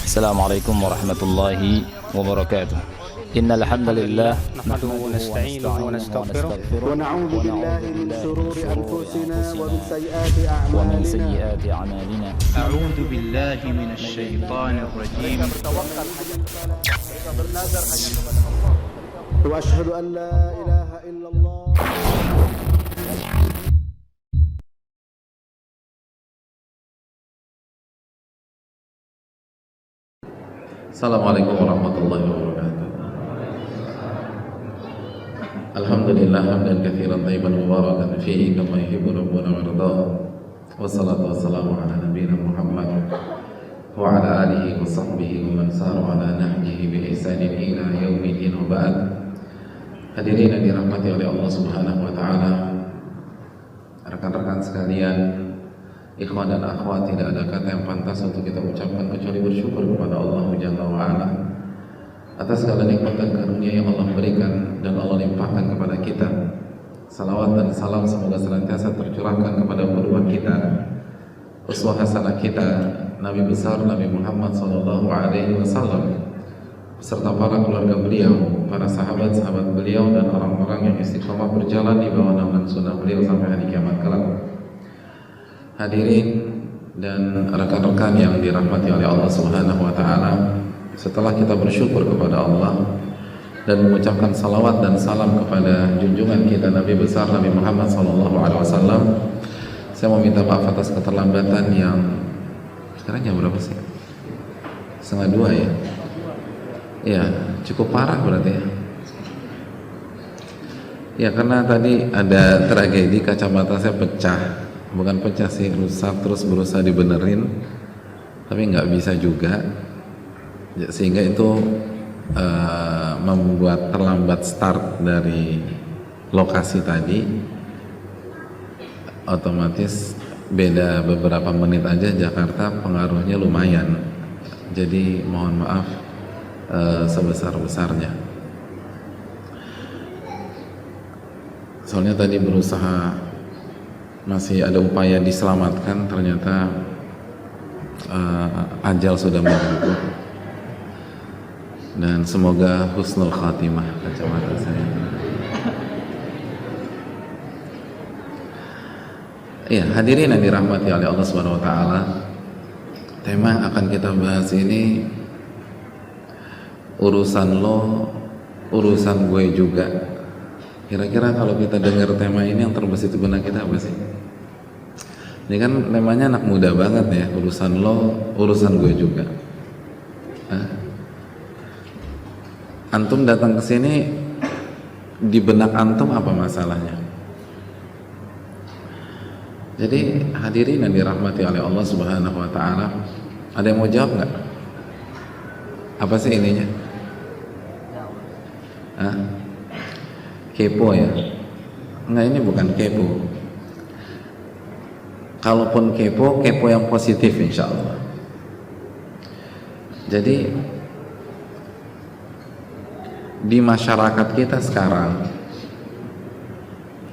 Assalamualaikum warahmatullahi wabarakatuh. Innal hamdalillah nahmaduhu wa nasta'inuhu wa nastaghfiruh wa na'udzu billahi min shururi anfusina wa min sayyiati a'malina. a'udzu billahi minasy syaithanir rajim. Wa asyhadu an la ilaha illallah. Assalamualaikum warahmatullahi wabarakatuh. Alhamdulillah hamdan katsiran thayyiban mubarakan fihi kama yuhibbu rabbuna wa yarda. Wassalatu wassalamu ala nabiyyina Muhammad wa ala alihi wa sahbihi wa man sara ala nahjihi bi ihsanin ila yaumiddin wa ba'd. Hadirin yang dirahmati oleh Allah Subhanahu wa taala, rekan-rekan sekalian, ikhwan dan akhwat, tidak ada kata yang pantas untuk kita ucapkan kecuali bersyukur kepada Allah Jalla wa Ala atas segala nikmat dan karunia yang Allah berikan dan Allah limpahkan kepada kita. Salawat dan salam semoga senantiasa tercurahkan kepada qudwah kita, uswah hasanah kita, Nabi besar Nabi Muhammad sallallahu alaihi wasallam serta para keluarga beliau, para sahabat-sahabat beliau dan orang-orang yang istiqomah berjalan di bawah naungan sunnah beliau sampai hari kiamat kelak. Hadirin dan rekan-rekan yang dirahmati oleh Allah Subhanahu wa taala, setelah kita bersyukur kepada Allah dan mengucapkan salawat dan salam kepada junjungan kita Nabi besar Nabi Muhammad sallallahu alaihi wasallam, saya mau minta maaf atas keterlambatan yang sekarang jam berapa sih? 1:30 ya? Iya, cukup parah berarti ya. Ya, karena tadi ada tragedi kacamata saya pecah. Bukan pecah sih, rusak, terus berusaha dibenerin tapi nggak bisa juga, sehingga itu membuat terlambat start dari lokasi tadi. Otomatis beda beberapa menit aja Jakarta pengaruhnya lumayan, jadi mohon maaf sebesar-besarnya. Soalnya tadi berusaha, masih ada upaya diselamatkan, ternyata ajal sudah menunggu. Dan semoga husnul khatimah kacamata saya. Ya, hadirin yang dirahmati oleh Allah Subhanahu wa taala, tema yang akan kita bahas ini urusan lo, urusan gue juga. Kira-kira kalau kita dengar tema ini yang terbesit di benak kita apa sih? Ini kan temanya anak muda banget ya, urusan lo, urusan gue juga. Antum datang ke sini, di benak antum apa masalahnya? Jadi hadirin yang dirahmati oleh Allah Subhanahu wa taala, ada yang mau jawab nggak? Apa sih ininya? Kepo ya? Enggak, ini bukan kepo. Kalaupun kepo, kepo yang positif insya Allah. Jadi di masyarakat kita sekarang,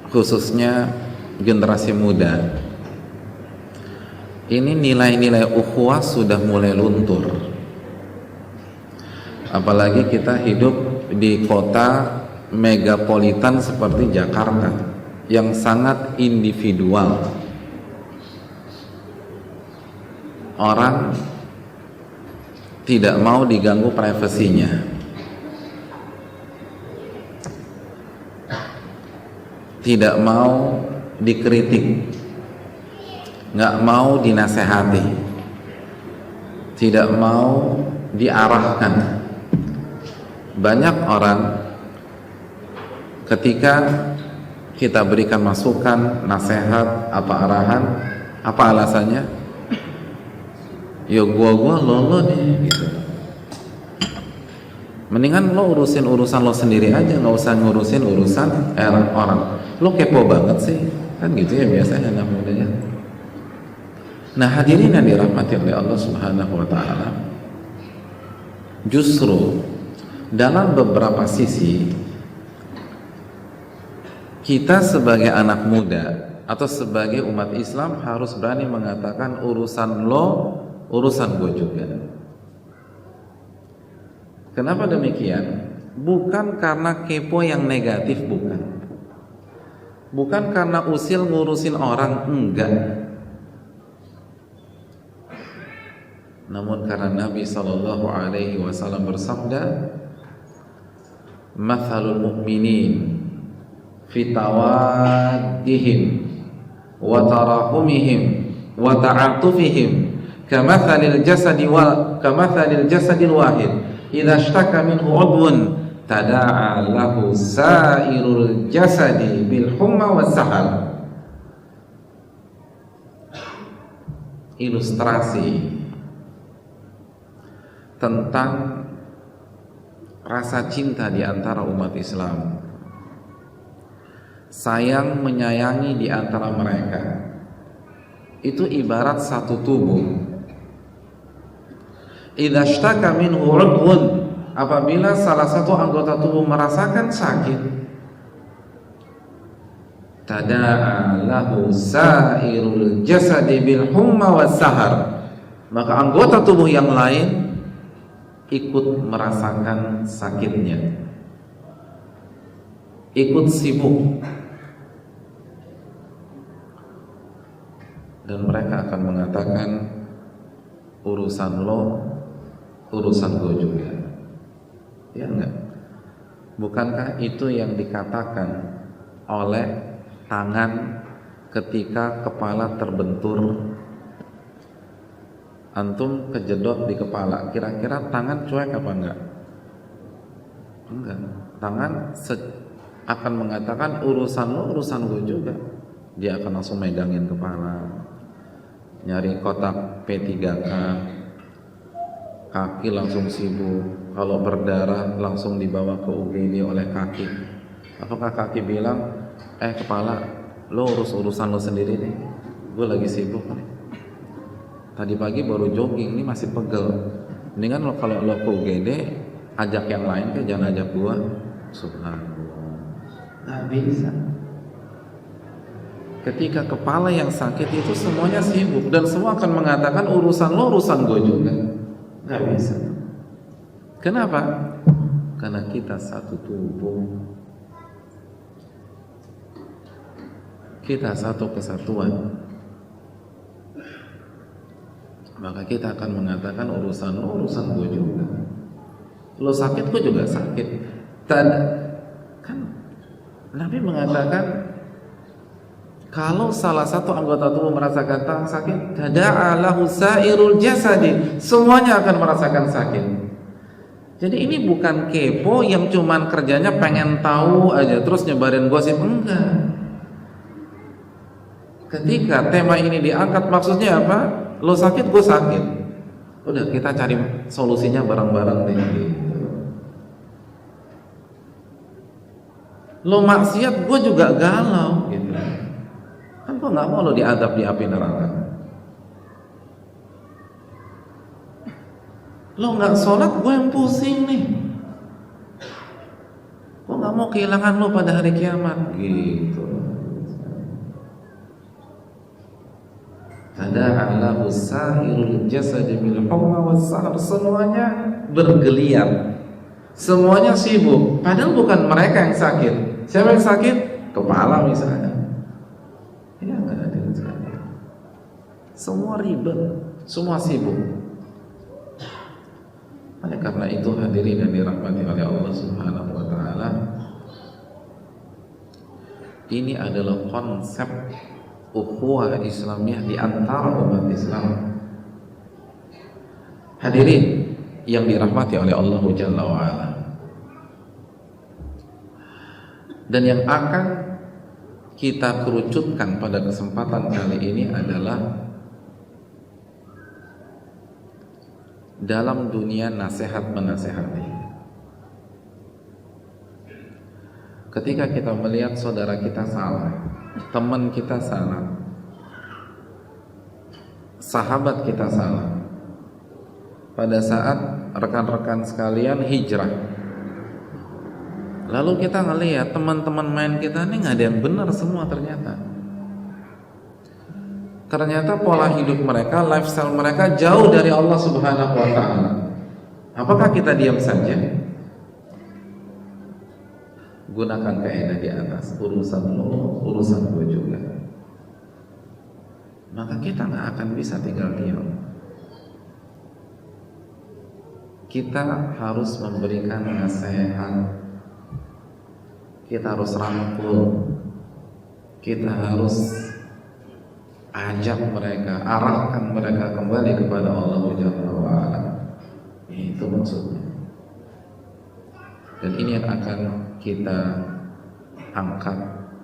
khususnya generasi muda, ini nilai-nilai ukhuwah sudah mulai luntur. Apalagi kita hidup di kota megapolitan seperti Jakarta yang sangat individual. Orang tidak mau diganggu privasinya, tidak mau dikritik, nggak mau dinasehati, tidak mau diarahkan. Banyak orang ketika kita berikan masukan, nasihat, apa arahan, apa alasannya? Ya gua lo nih gitu. Mendingan lo urusin urusan lo sendiri aja, nggak usah ngurusin urusan orang. Lo kepo banget sih, kan gitu ya biasanya anak mudanya. Nah, hadirin yang dirahmati oleh Allah Subhanahu wa taala, justru dalam beberapa sisi kita sebagai anak muda atau sebagai umat Islam harus berani mengatakan urusan lo, urusan gue juga. Kenapa demikian? Bukan karena kepo yang negatif, bukan karena usil ngurusin orang, enggak. Namun karena Nabi SAW bersabda, "Mathalul mu'minin fi tawaddihim wa tarahumihim wa ta'atufihim kamathalil jasadil wahid idza ishtaka minhu 'udwun tada'a lahu sa'irul jasadi bil humma was sahar." Ilustrasi tentang rasa cinta di antara umat Islam, sayang menyayangi di antara mereka, itu ibarat satu tubuh. Idza ishtaka minhu 'udwun, apabila salah satu anggota tubuh merasakan sakit, tada'a lahu sa'irul jasadi bil humma was sahar, maka anggota tubuh yang lain ikut merasakan sakitnya, ikut sibuk, dan mereka akan mengatakan urusan lo, urusan gue juga. Ya enggak? Bukankah itu yang dikatakan oleh tangan ketika kepala terbentur? Antum kejedot di kepala, kira-kira tangan cuek apa enggak? Enggak. Tangan akan mengatakan urusan lo, urusan gue juga. Dia akan langsung megangin kepala, nyari kotak P3K, kaki langsung sibuk. Kalau berdarah langsung dibawa ke UGD oleh kaki. Apakah kaki bilang, kepala, lo urus urusan lo sendiri nih, gue lagi sibuk nih. Tadi pagi baru jogging, ini masih pegel. Mendingan lo kalau lo ke UGD, ajak yang lain ke, jangan ajak gua. Subhanallah, nggak bisa. Ketika kepala yang sakit itu semuanya sibuk dan semua akan mengatakan urusan lo, urusan gue juga. Nggak bisa. Kenapa? Karena kita satu tubuh, kita satu kesatuan. Maka kita akan mengatakan urusan lo, urusan gue juga. Lo sakit, gue juga sakit. Kan Nabi mengatakan kalau salah satu anggota tubuh merasakan sakit, tada'a lahu sa'irul jasadi, semuanya akan merasakan sakit. Jadi ini bukan kepo yang cuman kerjanya pengen tahu aja terus nyebarin gosip, enggak. Ketika tema ini diangkat, maksudnya apa? Lo sakit, gue sakit. Udah, kita cari solusinya bareng-bareng deh. Lo maksiat, gue juga galau. Gitu. Kan gue nggak mau lo diadab di api neraka. Lo nggak sholat, gue yang pusing nih. Gue nggak mau kehilangan lo pada hari kiamat. Gitu. Tada'a lahu sa'irul jasadi bil humma was sahar, semuanya bergeliat, semuanya sibuk. Padahal bukan mereka yang sakit. Siapa yang sakit? Kepala misalnya. Ya nggak ada yang sakit. Semua ribet, semua sibuk. Oleh karena itu hadirin yang dirahmati oleh Allah Subhanahu wa taala, ini adalah konsep ukhuwah Islamiyah di antara umat Islam. Hadirin yang dirahmati oleh Allah Jalla wa Ala. Dan yang akan kita kerucutkan pada kesempatan kali ini adalah dalam dunia nasihat menasehati. Ketika kita melihat saudara kita salah, teman kita salah, sahabat kita salah, pada saat rekan-rekan sekalian hijrah, lalu kita ngelihat teman-teman main kita ini nggak ada yang benar semua ternyata. ternyata pola hidup mereka, lifestyle mereka jauh dari Allah Subhanahu wa ta'ala. Apakah kita diam saja? Gunakan kaidah di atas, urusan lo, urusan gue juga. Maka kita nggak akan bisa tinggal diam. Kita harus memberikan nasihat, kita harus rangkul, kita harus ajak mereka, arahkan mereka kembali kepada Allah Jalla wa'ala. Itu maksudnya. Dan ini yang akan kita angkat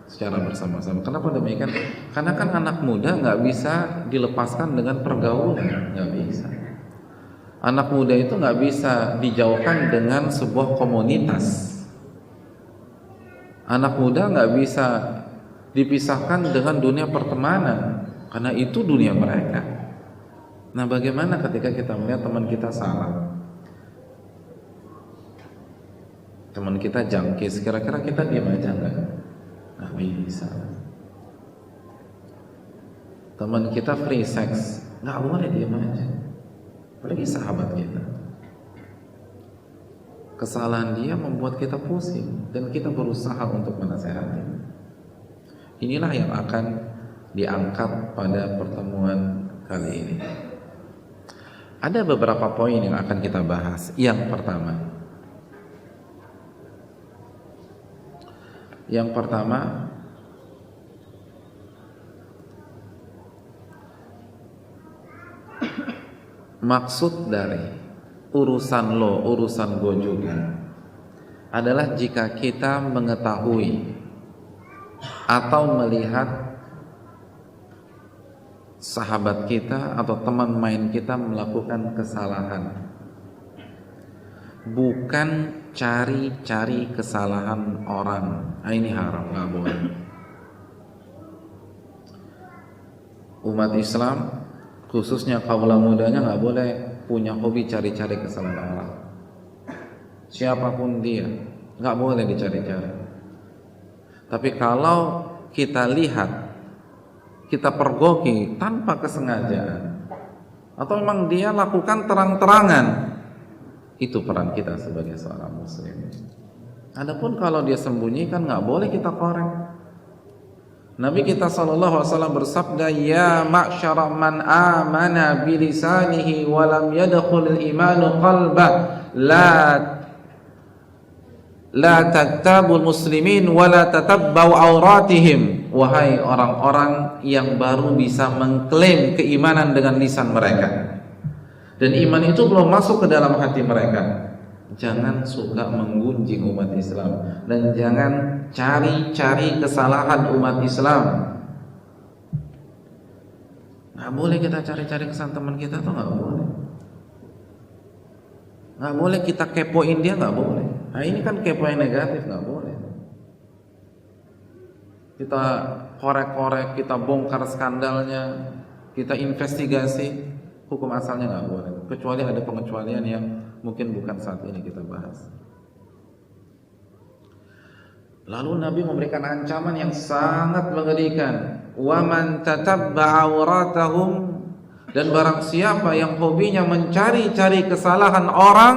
secara bersama-sama. Kenapa demikian? Karena kan anak muda nggak bisa dilepaskan dengan pergaulan, nggak bisa. Anak muda itu nggak bisa dijauhkan dengan sebuah komunitas. Anak muda nggak bisa dipisahkan dengan dunia pertemanan, karena itu dunia mereka. Nah, bagaimana ketika kita melihat teman kita salah, teman kita jangkis, kira-kira kita diam aja nggak? Nggak bisa. Teman kita free sex, nggak boleh diam aja. Apalagi sahabat kita, kesalahan dia membuat kita pusing dan kita berusaha untuk menasehati. Inilah yang akan diangkat pada pertemuan kali ini. Ada beberapa poin yang akan kita bahas. Yang pertama, maksud dari urusan lo, urusan gue juga adalah jika kita mengetahui atau melihat sahabat kita atau teman main kita melakukan kesalahan, bukan cari-cari kesalahan orang. Ini haram, nggak boleh. Umat Islam khususnya kaula mudanya nggak boleh punya hobi cari-cari kesalahan orang. Siapapun dia, nggak boleh dicari-cari. Tapi kalau kita lihat, kita pergoki tanpa kesengajaan, atau memang dia lakukan terang-terangan, itu peran kita sebagai seorang muslim. Adapun kalau dia sembunyikan, nggak boleh kita korek. Nabi kita SAW bersabda, ya ma'syara man amana bilisanihi wa lam yadkhulil imanu qalbah la tattabul muslimin wa la tatabbau auratihim. Wahai orang-orang yang baru bisa mengklaim keimanan dengan lisan mereka dan iman itu belum masuk ke dalam hati mereka, jangan suka menggunjing umat Islam dan jangan cari-cari kesalahan umat Islam. Nggak boleh kita cari-cari kesalahan teman kita, tuh nggak boleh. Nggak boleh kita kepoin dia, nggak boleh. Nah ini kan kepo yang negatif, nggak boleh. Kita korek-korek, kita bongkar skandalnya, kita investigasi, hukum asalnya nggak boleh. Kecuali ada pengecualian yang mungkin bukan saat ini kita bahas. Lalu Nabi memberikan ancaman yang sangat mengerikan. Wa man tatabba'a awratahum, dan barang siapa yang hobinya mencari-cari kesalahan orang,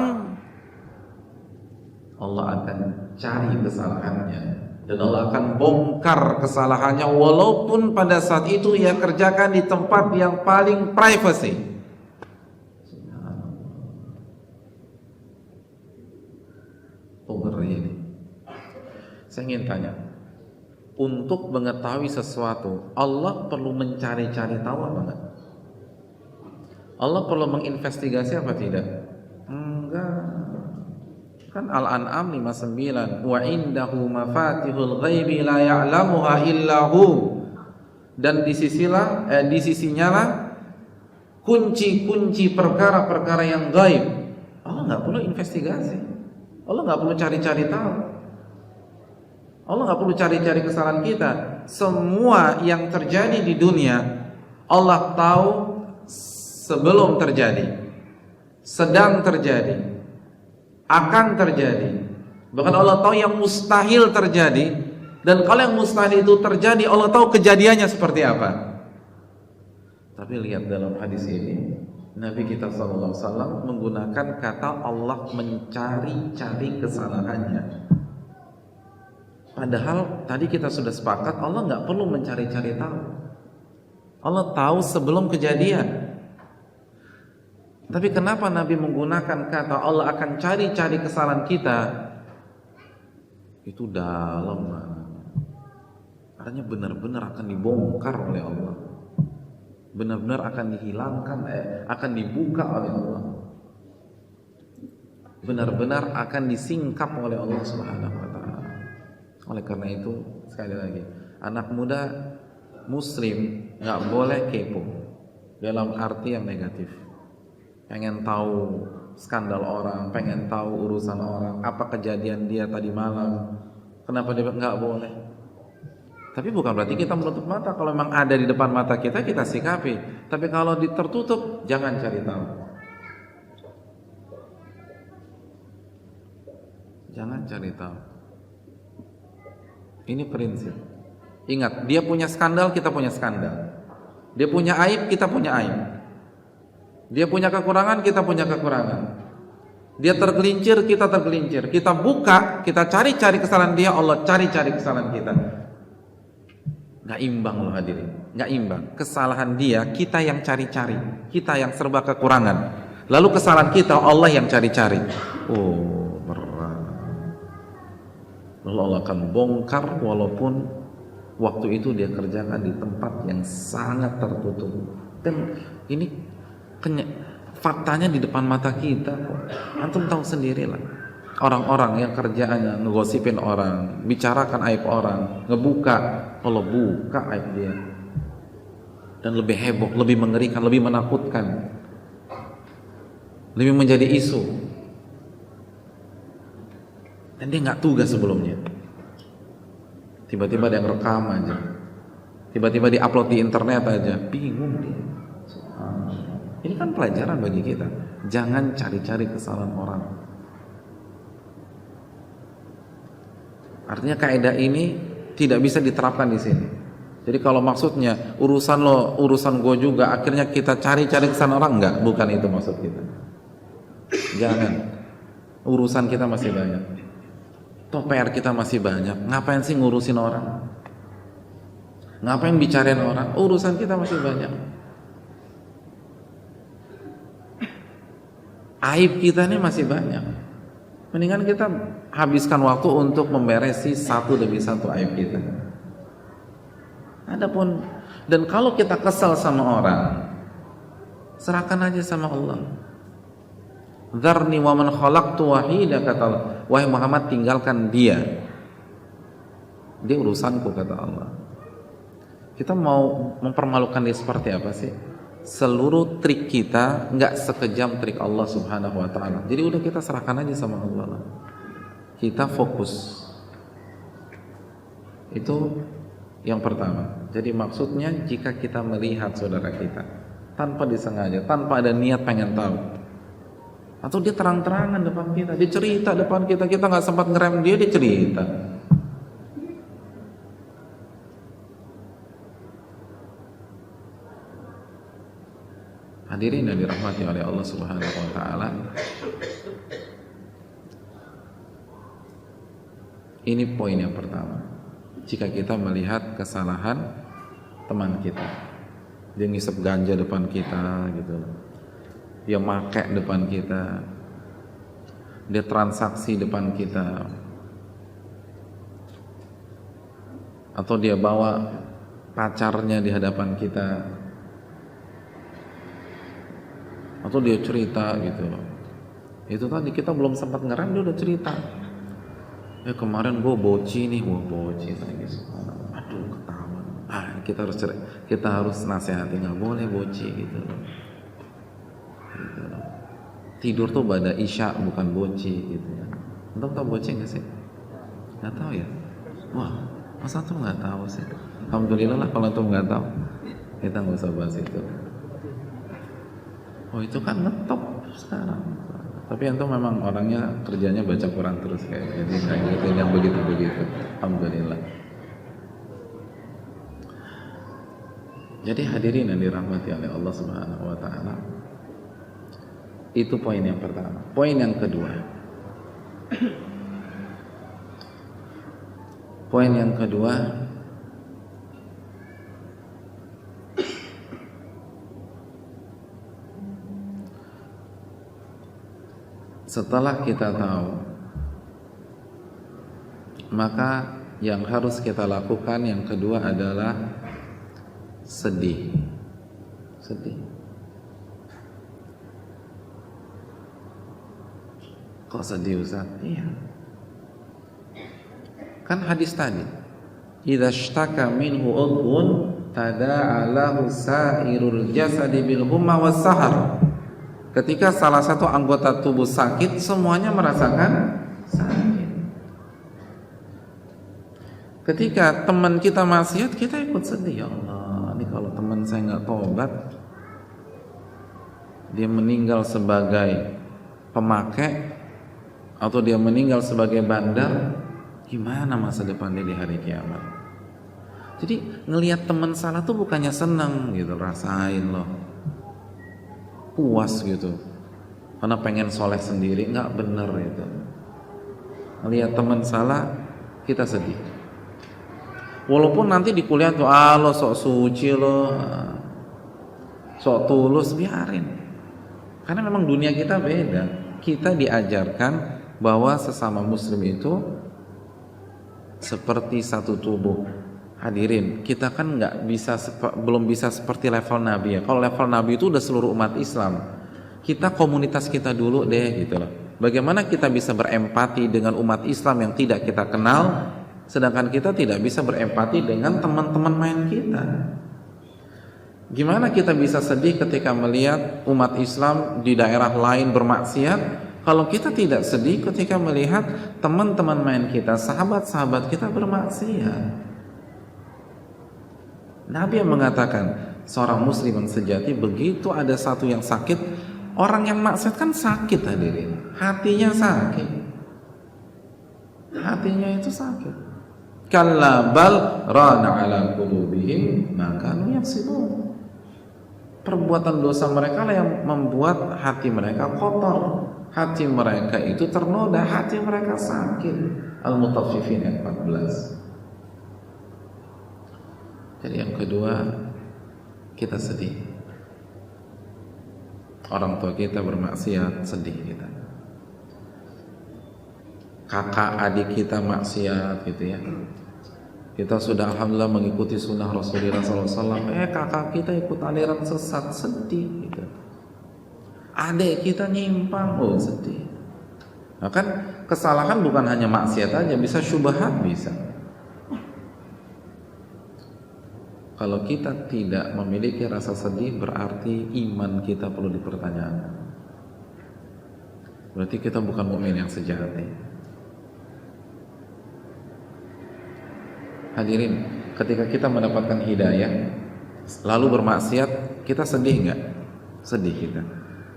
Allah akan cari kesalahannya dan Allah akan bongkar kesalahannya, walaupun pada saat itu ia kerjakan di tempat yang paling privacy. Ini saya ingin tanya, untuk mengetahui sesuatu Allah perlu mencari-cari tahu apa enggak? Allah perlu menginvestigasi apa tidak? Enggak. Kan Al-An'am 59, wa indahu mafatihul ghaibi la ya'lamuha illahu, dan di sisinya lah kunci-kunci perkara-perkara yang gaib. Allah enggak perlu investigasi. Allah nggak perlu cari-cari tahu. Allah nggak perlu cari-cari kesalahan kita. Semua yang terjadi di dunia Allah tahu sebelum terjadi, sedang terjadi, akan terjadi. Bahkan Allah tahu yang mustahil terjadi. Dan kalau yang mustahil itu terjadi, Allah tahu kejadiannya seperti apa. Tapi lihat dalam hadis ini, Nabi kita SAW menggunakan kata Allah mencari-cari kesalahannya. Padahal tadi kita sudah sepakat Allah nggak perlu mencari-cari tahu. Allah tahu sebelum kejadian. Tapi kenapa Nabi menggunakan kata Allah akan cari-cari kesalahan kita? Itu dalam maknanya. Artinya benar-benar akan dibongkar oleh Allah. Benar-benar akan dihilangkan, akan dibuka oleh Allah. Benar-benar akan disingkap oleh Allah Subhanahu wa taala. Oleh karena itu, sekali lagi, anak muda muslim nggak boleh kepo dalam arti yang negatif. Pengen tahu skandal orang, pengen tahu urusan orang, apa kejadian dia tadi malam, kenapa dia nggak boleh. Tapi bukan berarti kita menutup mata. Kalau memang ada di depan mata kita, kita sikapi. Tapi kalau tertutup, jangan cari tahu. Jangan cari tahu. Ini prinsip. Ingat, dia punya skandal, kita punya skandal. Dia punya aib, kita punya aib. Dia punya kekurangan, kita punya kekurangan. Dia tergelincir, kita tergelincir. Kita buka, kita cari-cari kesalahan dia, Allah cari-cari kesalahan kita. Nggak imbang loh hadirin, nggak imbang. Kesalahan dia, kita yang cari-cari, kita yang serba kekurangan. Lalu kesalahan kita, Allah yang cari-cari. Oh, berat. Lalu Allah akan bongkar walaupun waktu itu dia kerjakan di tempat yang sangat tertutup. Dan ini faktanya di depan mata kita kok. Antum tahu sendirilah. Orang-orang yang kerjaannya ngegosipin orang, bicarakan aib orang, ngebuka, Allah buka aib dia. Dan lebih heboh, lebih mengerikan, lebih menakutkan, lebih menjadi isu. Dan dia nggak tugas sebelumnya. Tiba-tiba ada yang rekam aja, tiba-tiba diupload di internet aja, bingung dia. Ini kan pelajaran bagi kita. Jangan cari-cari kesalahan orang. Artinya kaidah ini tidak bisa diterapkan di sini. Jadi kalau maksudnya urusan lo, urusan gue juga, akhirnya kita cari-cari kesalahan orang, enggak, bukan itu maksud kita. Jangan. Urusan kita masih banyak. Toh PR kita masih banyak. Ngapain sih ngurusin orang? Ngapain bicarain orang? Urusan kita masih banyak. Aib kita ini masih banyak. Mendingan kita habiskan waktu untuk memberesi satu demi satu aib kita. Adapun, dan kalau kita kesal sama orang, serahkan aja sama Allah. Dzarni wa man khalaqtu wahida, kata Allah. Wahai Muhammad, tinggalkan dia. Dia urusanku, kata Allah. Kita mau mempermalukan dia seperti apa sih? Seluruh trik kita nggak sekejam trik Allah Subhanahu wa taala. Jadi udah kita serahkan aja sama Allah. Kita fokus. Itu yang pertama. Jadi maksudnya jika kita melihat saudara kita tanpa disengaja, tanpa ada niat pengen tahu, atau dia terang-terangan depan kita, dia cerita depan kita, kita nggak sempat ngerem dia cerita. Hadirin yang dirahmati oleh Allah Subhanahu wa taala. Ini poin yang pertama. Jika kita melihat kesalahan teman kita, dia ngisep ganja depan kita gitu. Dia make depan kita. Dia transaksi depan kita. Atau dia bawa pacarnya di hadapan kita. Atau dia cerita gitu. Itu tadi kita belum sempat ngerem, dia udah cerita. Kemarin gue boci nih, boci lagi. Aduh, ketahuan. Kita harus nasihati, nggak boleh boci gitu. Tidur tuh pada isya, bukan boci gitu. Untuk tahu boci nggak sih? Nggak tahu ya? Wah, masa tuh nggak tahu sih? Alhamdulillah lah kalau tuh nggak tahu. Kita nggak usah bahas itu. Oh itu kan ngetop sekarang. Tapi antum memang orangnya kerjanya baca Quran terus kayak jadi nggak gitu yang begitu. Alhamdulillah. Jadi hadirin yang dirahmati oleh Allah Subhanahu wa taala, itu poin yang pertama. Poin yang kedua. Poin yang kedua, setelah kita tahu, maka yang harus kita lakukan yang kedua adalah sedih. Sedih. Kok sedih Ustaz? Iya. Kan hadis tadi, idza ishtaka minhu udhun tada'a lahu sa'irul jasadi bil humma was sahar. Ketika salah satu anggota tubuh sakit, semuanya merasakan sakit. Ketika teman kita maksiat, kita ikut sedih. Ya Allah, ini kalau teman saya nggak tobat, dia meninggal sebagai pemakai atau dia meninggal sebagai bandar, gimana masa depan dia di hari kiamat? Jadi ngelihat teman salah tuh bukannya senang gitu, rasain loh, puas gitu, karena pengen soleh sendiri, nggak bener itu. Ngelihat teman salah, kita sedih. Walaupun nanti di kuliah tuh, lo sok suci lo, sok tulus, biarin. Karena memang dunia kita beda. Kita diajarkan bahwa sesama muslim itu seperti satu tubuh. Hadirin, kita kan belum bisa seperti level Nabi ya. Kalau level Nabi itu udah seluruh umat Islam. Kita komunitas kita dulu deh gitu loh. Bagaimana kita bisa berempati dengan umat Islam yang tidak kita kenal, sedangkan kita tidak bisa berempati dengan teman-teman main kita. Gimana kita bisa sedih ketika melihat umat Islam di daerah lain bermaksiat, kalau kita tidak sedih ketika melihat teman-teman main kita, sahabat-sahabat kita bermaksiat? Nabi yang mengatakan, seorang muslim yang sejati begitu ada satu yang sakit, orang yang maksiat kan sakit hadirin, hatinya sakit, hatinya itu sakit. Kalla bal rana ala qulubihim ma kanu yaksibun. Perbuatan dosa mereka lah yang membuat hati mereka kotor, hati mereka itu ternoda, hati mereka sakit. Al-Mutaffifin ayat 14. Jadi yang kedua, kita sedih. Orang tua kita bermaksiat, sedih kita. Kakak adik kita maksiat gitu ya. Kita sudah alhamdulillah mengikuti sunnah Rasulullah SAW, kakak kita ikut aliran sesat, sedih gitu. Adik kita nyimpang, sedih. Nah kan kesalahan bukan hanya maksiat aja, bisa syubhat, bisa. Kalau kita tidak memiliki rasa sedih, berarti iman kita perlu dipertanyakan. Berarti kita bukan mukmin yang sejati. Hadirin, ketika kita mendapatkan hidayah lalu bermaksiat, kita sedih enggak? Sedih kita.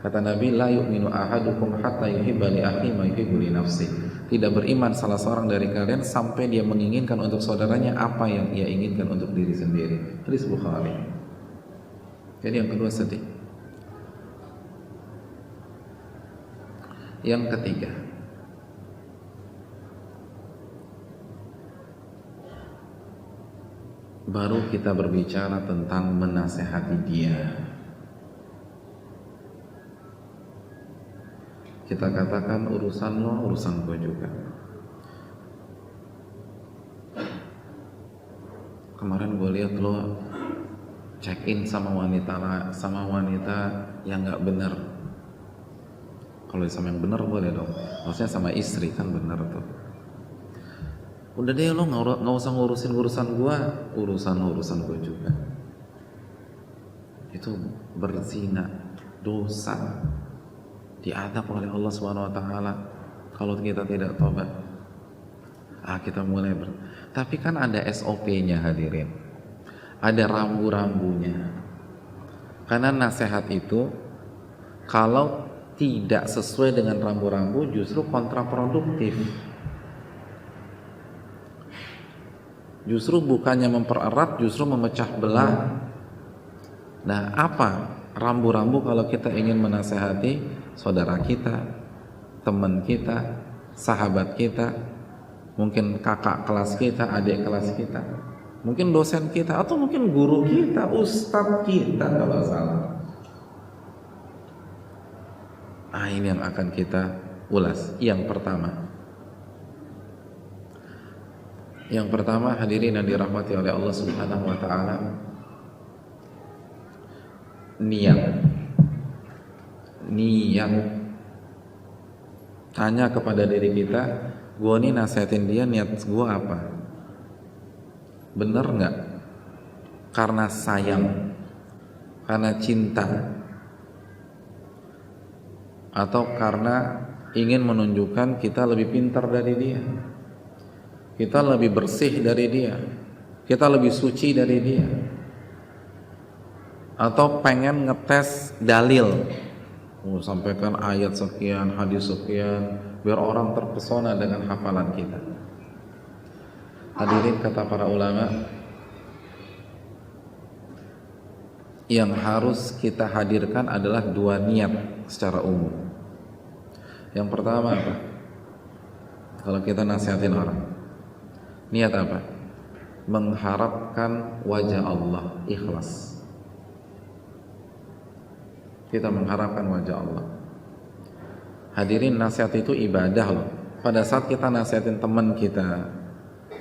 Kata Nabi, la yu'minu ahadukum hatta yuhibba li akhihi ma yuhibbu li nafsihi. Tidak beriman salah seorang dari kalian sampai dia menginginkan untuk saudaranya apa yang ia inginkan untuk diri sendiri. Hadis Bukhari. Jadi yang kedua sedih. Yang ketiga, baru kita berbicara tentang menasehati dia. Kita katakan urusan lo, urusan gue juga. Kemarin gue lihat lo check in sama wanita yang nggak benar. Kalau sama yang benar boleh dong. Maksudnya sama istri kan benar tuh. Udah deh lo nggak usah ngurusin urusan gue, urusan gue juga. Itu berzina, dosa, diadab oleh Allah Subhanahu Wa Taala kalau kita tidak tobat. Kita mulai tapi kan ada SOP-nya hadirin, ada rambu-rambunya. Karena nasihat itu kalau tidak sesuai dengan rambu-rambu justru kontraproduktif. Justru bukannya mempererat, justru memecah belah. Nah, apa rambu-rambu kalau kita ingin menasehati saudara kita, teman kita, sahabat kita, mungkin kakak kelas kita, adik kelas kita, mungkin dosen kita, atau mungkin guru kita, ustadz kita kalau salah. Nah, ini yang akan kita ulas. Yang pertama hadirin yang dirahmati oleh Allah Subhanahu wa taala, niat. Tanya kepada diri kita, gua nih nasihatin dia, niat gua apa? Bener nggak? Karena sayang, karena cinta, atau karena ingin menunjukkan kita lebih pintar dari dia, kita lebih bersih dari dia, kita lebih suci dari dia, atau pengen ngetes dalil, sampaikan ayat sekian, hadis sekian, biar orang terpesona dengan hafalan kita. Hadirin, kata para ulama, yang harus kita hadirkan adalah dua niat secara umum. Yang pertama apa? Kalau kita nasihatin orang, niat apa? Mengharapkan wajah Allah, ikhlas. Kita mengharapkan wajah Allah. Hadirin, nasihat itu ibadah loh. Pada saat kita nasihatin teman kita,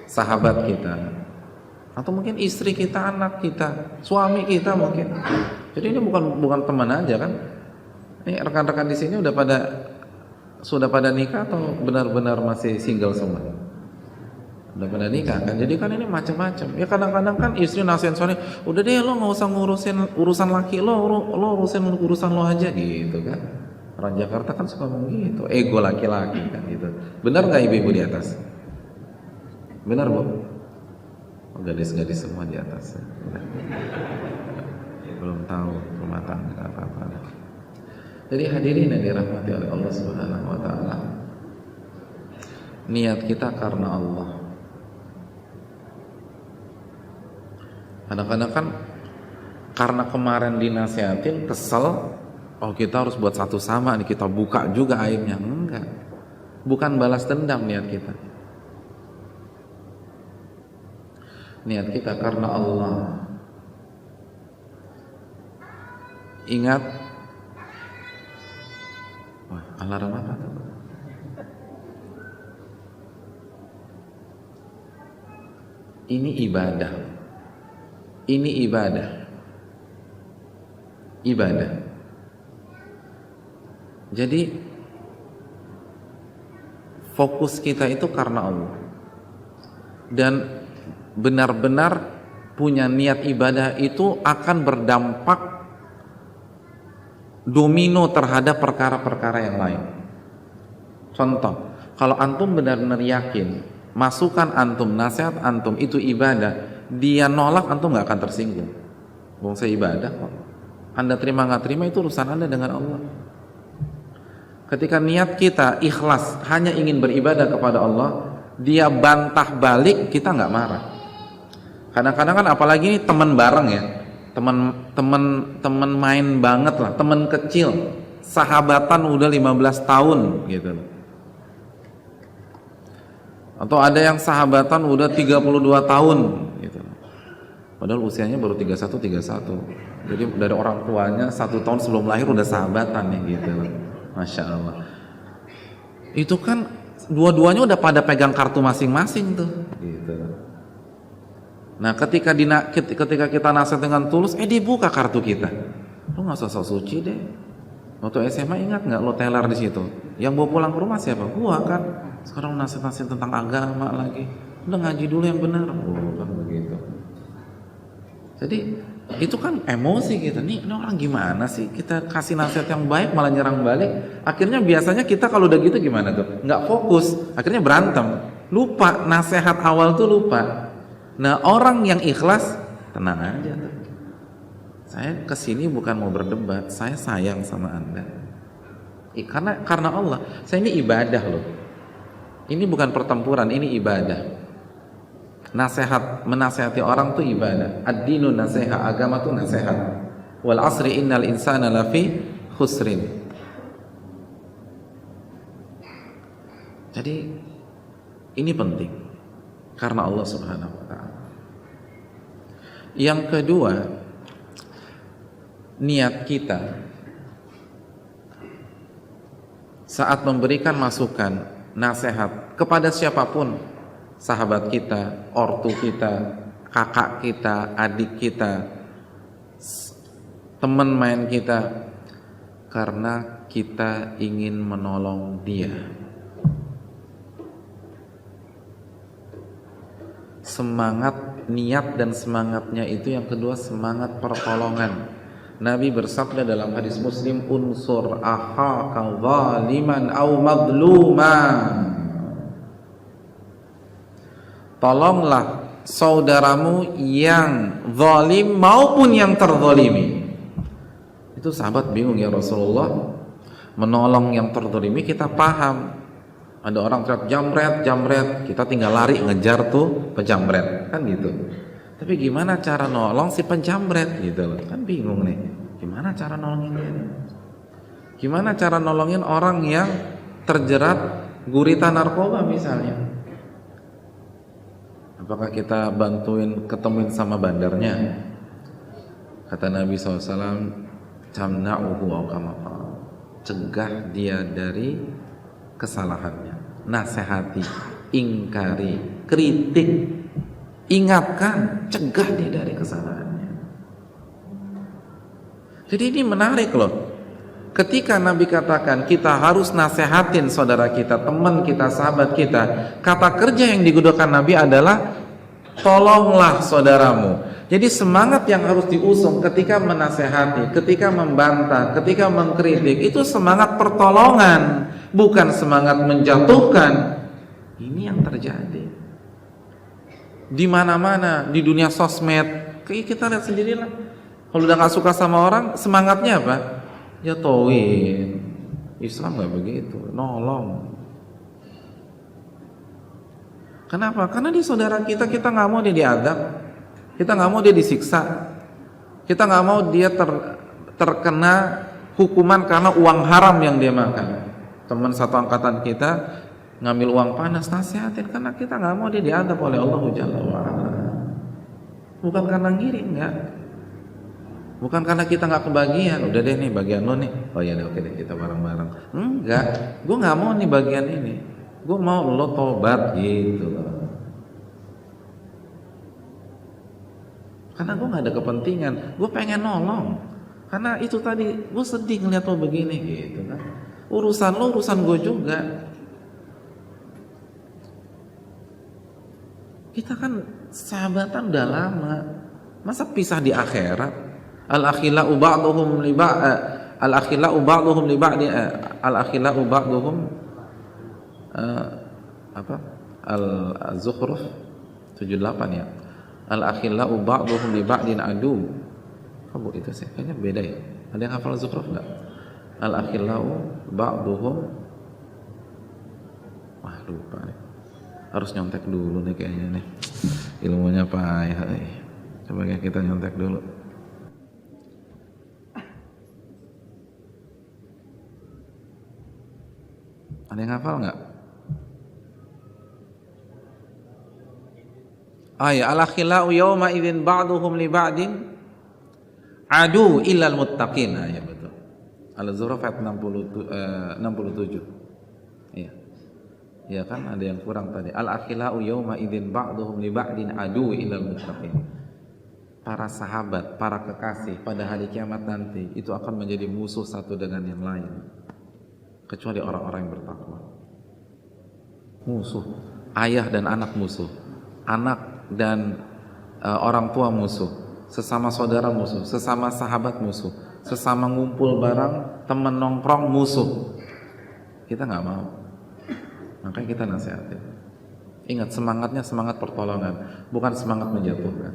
sahabat kita, atau mungkin istri kita, anak kita, suami kita mungkin. Jadi ini bukan teman aja kan? Ini rekan-rekan di sini sudah pada nikah atau benar-benar masih single semua? Udah pada nikah kan? Jadi kan ini macam-macam. Ya kadang-kadang kan istri nasihatin suami, udah deh lo nggak usah ngurusin urusan laki lo urusin urusan lo aja gitu kan. Orang Jakarta kan suka ngomong gitu, ego laki-laki kan gitu. Benar nggak ibu-ibu di atas? Benar bu? Oh, gadis-gadis semua di atas. Belum tahu rumah tangga apa-apa. Jadi hadirin yang dirahmati oleh Allah Subhanahu wa taala, niat kita karena Allah. Kadang-kadang kan karena kemarin dinasihatin kesel, oh kita harus buat satu sama nih, kita buka juga aibnya. Enggak. Bukan balas dendam niat kita. Niat kita karena Allah. Ingat, wah, alarm apa tuh? Ini ibadah. Ini ibadah. Ibadah. Jadi fokus kita itu karena Allah. Dan benar-benar punya niat ibadah itu akan berdampak domino terhadap perkara-perkara yang lain. Contoh, kalau antum benar-benar yakin masukan antum, nasihat antum itu ibadah, dia nolak, antum nggak akan tersinggung. Wong saya ibadah kok. Anda terima nggak terima itu urusan Anda dengan Allah. Ketika niat kita ikhlas hanya ingin beribadah kepada Allah, dia bantah balik, kita nggak marah. Kadang-kadang kan apalagi ini teman bareng ya, teman main banget lah, teman kecil, sahabatan udah 15 tahun gitu. Atau ada yang sahabatan udah 32 tahun gitu. Padahal usianya baru 31. Jadi dari orang tuanya 1 tahun sebelum lahir udah sahabatan nih gitu. Masya Allah. Itu kan dua-duanya udah pada pegang kartu masing-masing tuh gitu. Nah ketika kita nasihat dengan tulus, dibuka kartu kita. Lo nggak usah sok suci deh. Waktu SMA ingat nggak lo teler di situ? Yang bawa pulang ke rumah siapa? Gua kan. Sekarang nasihat tentang agama lagi. Udah ngaji dulu yang benar. Kan begitu. Jadi itu kan emosi kita. Nih orang gimana sih? Kita kasih nasihat yang baik malah nyerang balik. Akhirnya biasanya kita kalau udah gitu gimana tuh? Nggak fokus. Akhirnya berantem. Lupa nasihat awal tuh lupa. Nah orang yang ikhlas tenang aja tuh. Saya kesini bukan mau berdebat, saya sayang sama Anda. Karena Allah. Saya ini ibadah loh. Ini bukan pertempuran, ini ibadah. Menasehati orang tuh ibadah. Ad-dinu nasihat, agama tuh nasihat. Wal 'asri innal insana lafi khusrin. Jadi ini penting karena Allah Subhanahu wa taala. Yang kedua, niat kita saat memberikan masukan, nasihat kepada siapapun, sahabat kita, ortu kita, kakak kita, adik kita, teman main kita, karena kita ingin menolong dia. Semangat, niat dan semangatnya itu yang kedua semangat pertolongan. Nabi bersabda dalam hadis Muslim, unsur akhaka zaliman au madluma. Tolonglah saudaramu yang zalim maupun yang terzalimi. Itu sahabat bingung, ya Rasulullah, menolong yang terzalimi kita paham. Ada orang teriak jamret, kita tinggal lari ngejar tuh penjamret, kan gitu. Tapi gimana cara nolong si penjamret gitu loh, kan bingung nih. Gimana cara nolongin dia? Gimana cara nolongin orang yang terjerat gurita narkoba misalnya? Apakah kita bantuin ketemuin sama bandarnya? Kata Nabi SAW, camna'uhu au kama qala, cegah dia dari kesalahannya, nasihati, ingkari, kritik, ingatkan, cegah dia dari kesalahannya. Jadi ini menarik loh. Ketika Nabi katakan kita harus nasihatin saudara kita, teman kita, sahabat kita, kata kerja yang digunakan Nabi adalah tolonglah saudaramu. Jadi semangat yang harus diusung ketika menasehati, ketika membantah, ketika mengkritik, itu semangat pertolongan, bukan semangat menjatuhkan. Ini yang terjadi di mana-mana, di dunia sosmed. Kita lihat sendirilah. Kalau udah gak suka sama orang, semangatnya apa? Jatuhin. Islam gak begitu, nolong. Kenapa? Karena di saudara kita gak mau dia diadab, kita gak mau dia disiksa, kita gak mau dia terkena hukuman karena uang haram yang dia makan. Teman satu angkatan kita ngambil uang panas, nasihatin, karena kita gak mau dia diadab oleh Allah Jalla wa'ala. Bukan karena ngiri, enggak. Bukan karena kita nggak kebagian, udah deh nih bagian lo nih, oh ya oke deh kita bareng-bareng. Enggak, gue nggak mau nih bagian ini, gue mau lo tobat gitu loh. Karena gue nggak ada kepentingan, gue pengen nolong. Karena itu tadi gue sedih ngeliat lo begini gitu kan. Urusan lo urusan gue juga. Kita kan sahabatan udah lama, masa pisah di akhirat? Al-akhila'u ba'duhum li ba'd, al-akhila'u ba'duhum li ba'd, al-akhila'u ba'duhum apa? Al-Zukhruf 78 ya. Al-akhila'u ba'duhum li ba'din adu. Apa itu sih? Kayaknya beda ya. Ada yang hafal Zukhruf enggak? Al-akhila'u ba'duhum, wah lupa nih. Harus nyontek dulu nih kayaknya nih. Ilmunya payah. Coba kita nyontek dulu. Ada yang hafal nggak? Ya, al-akhila'u yawma idzin ba'duhum li ba'din adu illal muttaqin. Ya betul. Al-Zukhruf ayat 67. Iya. Ya kan ada yang kurang tadi. Al-akhila'u yawma idzin ba'duhum li ba'din adu illal muttaqin. Para sahabat, para kekasih pada hari kiamat nanti itu akan menjadi musuh satu dengan yang lain. Kecuali orang-orang yang bertakwa. Musuh, ayah dan anak musuh, anak dan orang tua musuh, sesama saudara musuh, sesama sahabat musuh, sesama ngumpul bareng, temen nongkrong musuh. Kita nggak mau, makanya kita nasihatin. Ingat, semangatnya semangat pertolongan, bukan semangat menjatuhkan.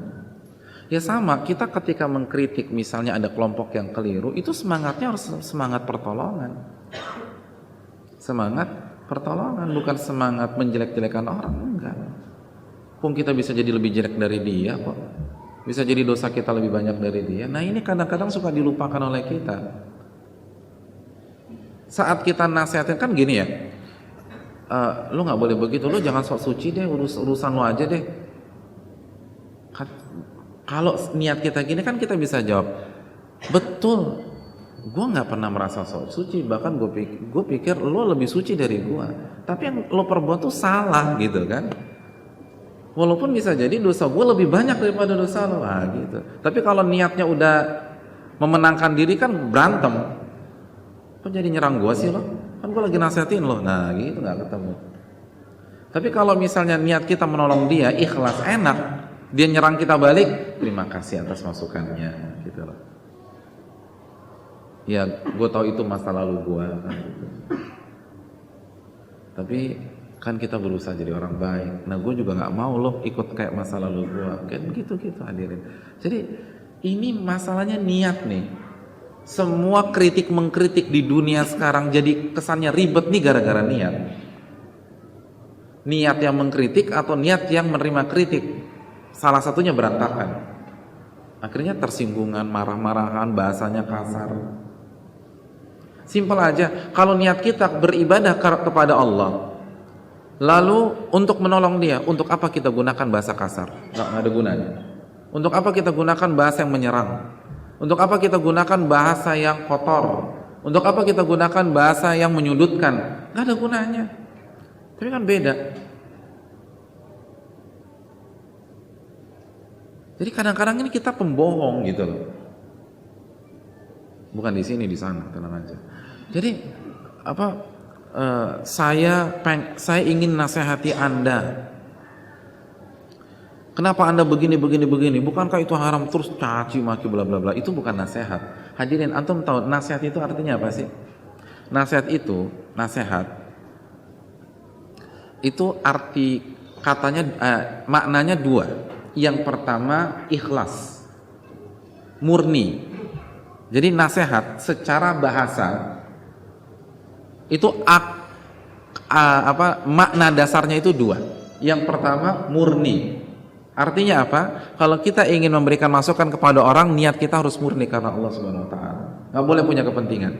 Ya sama, kita ketika mengkritik misalnya ada kelompok yang keliru, itu semangatnya harus semangat pertolongan. Semangat pertolongan, bukan semangat menjelek-jelekan orang, enggak. Pun kita bisa jadi lebih jelek dari dia kok. Bisa jadi dosa kita lebih banyak dari dia. Nah ini kadang-kadang suka dilupakan oleh kita. Saat kita nasihatin kan gini ya, lu nggak boleh begitu, lu jangan sok suci deh, urusan lu aja deh. Kalau niat kita gini kan kita bisa jawab, betul, gue nggak pernah merasa sok suci, bahkan gue pikir lo lebih suci dari gue, tapi yang lo perbuat tuh salah gitu kan. Walaupun bisa jadi dosa gue lebih banyak daripada dosa lo, gitu. Tapi kalau niatnya udah memenangkan diri kan berantem. Kok jadi nyerang gue sih lo? Kan gue lagi nasihatin lo. Nah gitu nggak ketemu. Tapi kalau misalnya niat kita menolong dia, ikhlas, enak, dia nyerang kita balik, terima kasih atas masukannya, gitu loh. Ya, gue tahu itu masa lalu gue, kan, gitu. Tapi kan kita berusaha jadi orang baik. Nah, gue juga nggak mau loh ikut kayak masa lalu gue, kan gitu hadirin. Jadi ini masalahnya niat nih. Semua kritik mengkritik di dunia sekarang jadi kesannya ribet nih gara-gara niat. Niat yang mengkritik atau niat yang menerima kritik, salah satunya berantakan. Akhirnya tersinggungan, marah-marahan, bahasanya kasar. Simpel aja, kalau niat kita beribadah kepada Allah, lalu untuk menolong dia, untuk apa kita gunakan bahasa kasar? Nggak ada gunanya. Untuk apa kita gunakan bahasa yang menyerang? Untuk apa kita gunakan bahasa yang kotor? Untuk apa kita gunakan bahasa yang menyudutkan? Nggak ada gunanya. Tapi kan beda. Jadi kadang-kadang ini kita pembohong gitu loh. Bukan di sini, di sana, tenang aja. Jadi saya ingin nasihati Anda. Kenapa Anda begini? Bukankah itu haram terus caci maki bla bla bla? Itu bukan nasihat. Hadirin, antum tahu nasihat itu artinya apa sih? Nasihat itu arti katanya maknanya dua. Yang pertama ikhlas, murni. Jadi nasihat secara bahasa itu makna dasarnya itu dua. Yang pertama murni. Artinya apa? Kalau kita ingin memberikan masukan kepada orang, niat kita harus murni karena Allah Subhanahu wa taala. Enggak boleh punya kepentingan.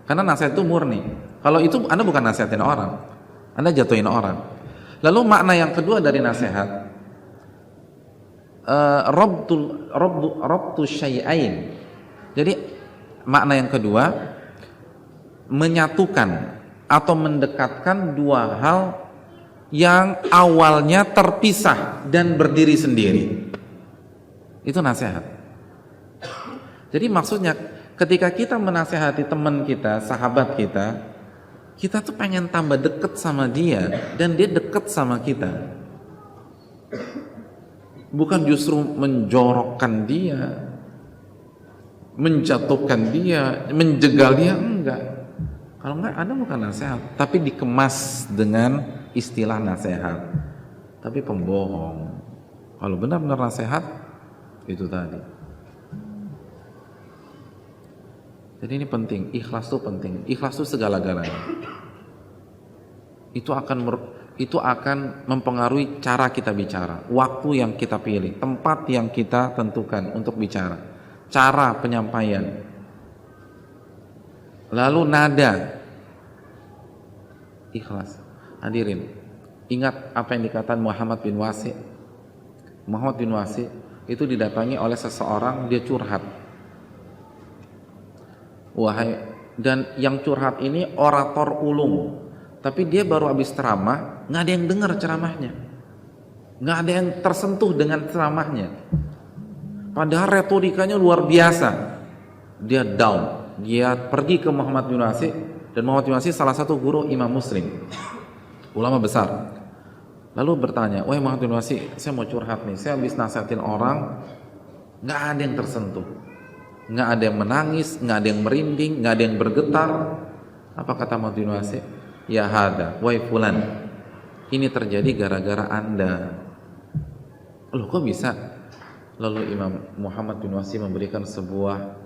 Karena nasihat itu murni. Kalau itu Anda bukan nasihatin orang, Anda jatuhin orang. Lalu makna yang kedua dari nasihat, rabtu syai'ain. Jadi makna yang kedua, menyatukan atau mendekatkan dua hal yang awalnya terpisah dan berdiri sendiri. Itu nasihat. Jadi maksudnya ketika kita menasehati teman kita, sahabat kita tuh pengen tambah deket sama dia dan dia deket sama kita. Bukan justru menjorokkan dia, menjatuhkan dia, menjegal dia, enggak. Kalau enggak, Anda bukan nasihat, tapi dikemas dengan istilah nasihat, tapi pembohong. Kalau benar-benar nasihat, itu tadi. Jadi ini penting, ikhlas itu penting. Ikhlas itu segala-galanya. Itu akan mempengaruhi cara kita bicara, waktu yang kita pilih, tempat yang kita tentukan untuk bicara, cara penyampaian, lalu nada. Ikhlas. Hadirin, ingat apa yang dikatakan Muhammad bin Wasi'. Muhammad bin Wasi' itu didatangi oleh seseorang, dia curhat. Dan yang curhat ini orator ulung, tapi dia baru habis ceramah, nggak ada yang dengar ceramahnya, nggak ada yang tersentuh dengan ceramahnya. Padahal retorikanya luar biasa. Dia down, dia pergi ke Muhammad bin Wasi', dan Muhammad bin Wasi' salah satu guru Imam Muslim, ulama besar. Lalu bertanya, wahai Muhammad bin Wasi', saya mau curhat nih, saya habis nasihatin orang, nggak ada yang tersentuh, nggak ada yang menangis, nggak ada yang merinding, nggak ada yang bergetar. Apa kata Muhammad bin Wasi'? Ya hada, wahai fulan, ini terjadi gara-gara Anda. Loh kok bisa? Lalu Imam Muhammad bin Wasi' memberikan sebuah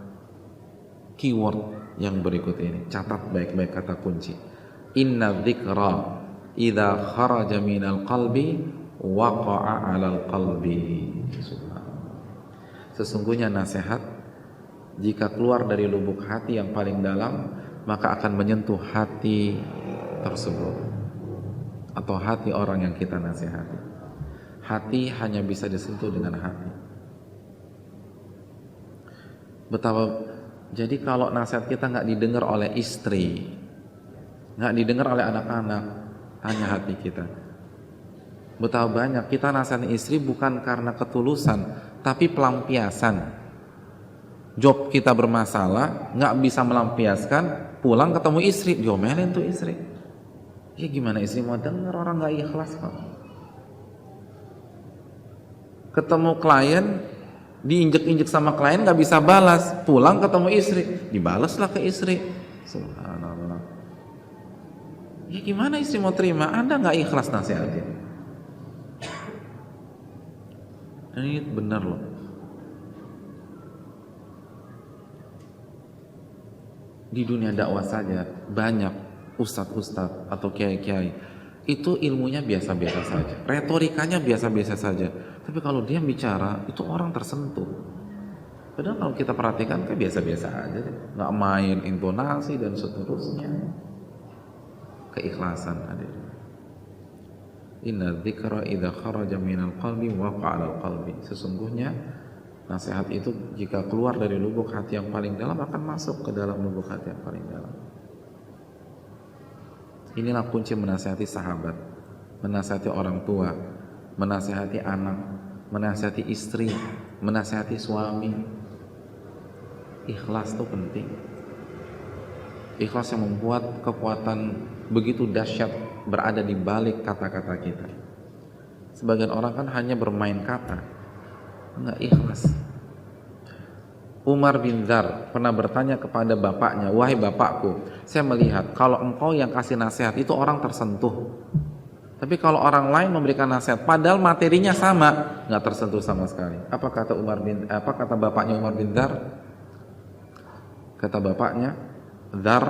keyword yang berikut ini. Catat baik-baik kata kunci. Inna dzikra idza kharaja minal qalbi waqa'a 'alal qalbi. Sesungguhnya nasihat jika keluar dari lubuk hati yang paling dalam, maka akan menyentuh hati tersebut atau hati orang yang kita nasihati. Hati hanya bisa disentuh dengan hati. Jadi kalau nasihat kita nggak didengar oleh istri, nggak didengar oleh anak-anak, tanya hati kita. Betapa banyak kita nasihatin istri bukan karena ketulusan, tapi pelampiasan. Job kita bermasalah, nggak bisa melampiaskan, pulang ketemu istri, diomelin tuh istri. Ya gimana istri mau denger, orang nggak ikhlas kok. Ketemu klien, diinjek-injek sama klien nggak bisa balas, pulang ketemu istri, dibalaslah ke istri. Subhanallah. Ya gimana istri mau terima? Anda nggak ikhlas nasihatnya. Dan ini benar loh. Di dunia dakwah saja banyak ustadz-ustadz atau kiai-kiai itu ilmunya biasa-biasa saja, retorikanya biasa-biasa saja, tapi kalau dia bicara itu orang tersentuh. Padahal kalau kita perhatikan kayak biasa-biasa aja, nggak main intonasi dan seterusnya. Keikhlasan ada. Inna dzikra idza kharaja minal qalbi waqa'a 'alal qalbi. Sesungguhnya nasihat itu jika keluar dari lubuk hati yang paling dalam akan masuk ke dalam lubuk hati yang paling dalam. Inilah kunci menasihati sahabat, menasihati orang tua, menasihati anak, menasihati istri, menasihati suami. Ikhlas itu penting. Ikhlas yang membuat kekuatan begitu dahsyat berada di balik kata-kata kita. Sebagian orang kan hanya bermain kata, enggak ikhlas. Umar bin Dzar pernah bertanya kepada bapaknya, wahai bapakku, saya melihat kalau engkau yang kasih nasihat itu orang tersentuh, tapi kalau orang lain memberikan nasihat padahal materinya sama, nggak tersentuh sama sekali. Apa kata bapaknya Umar bin Dzar? Kata bapaknya, Dzar,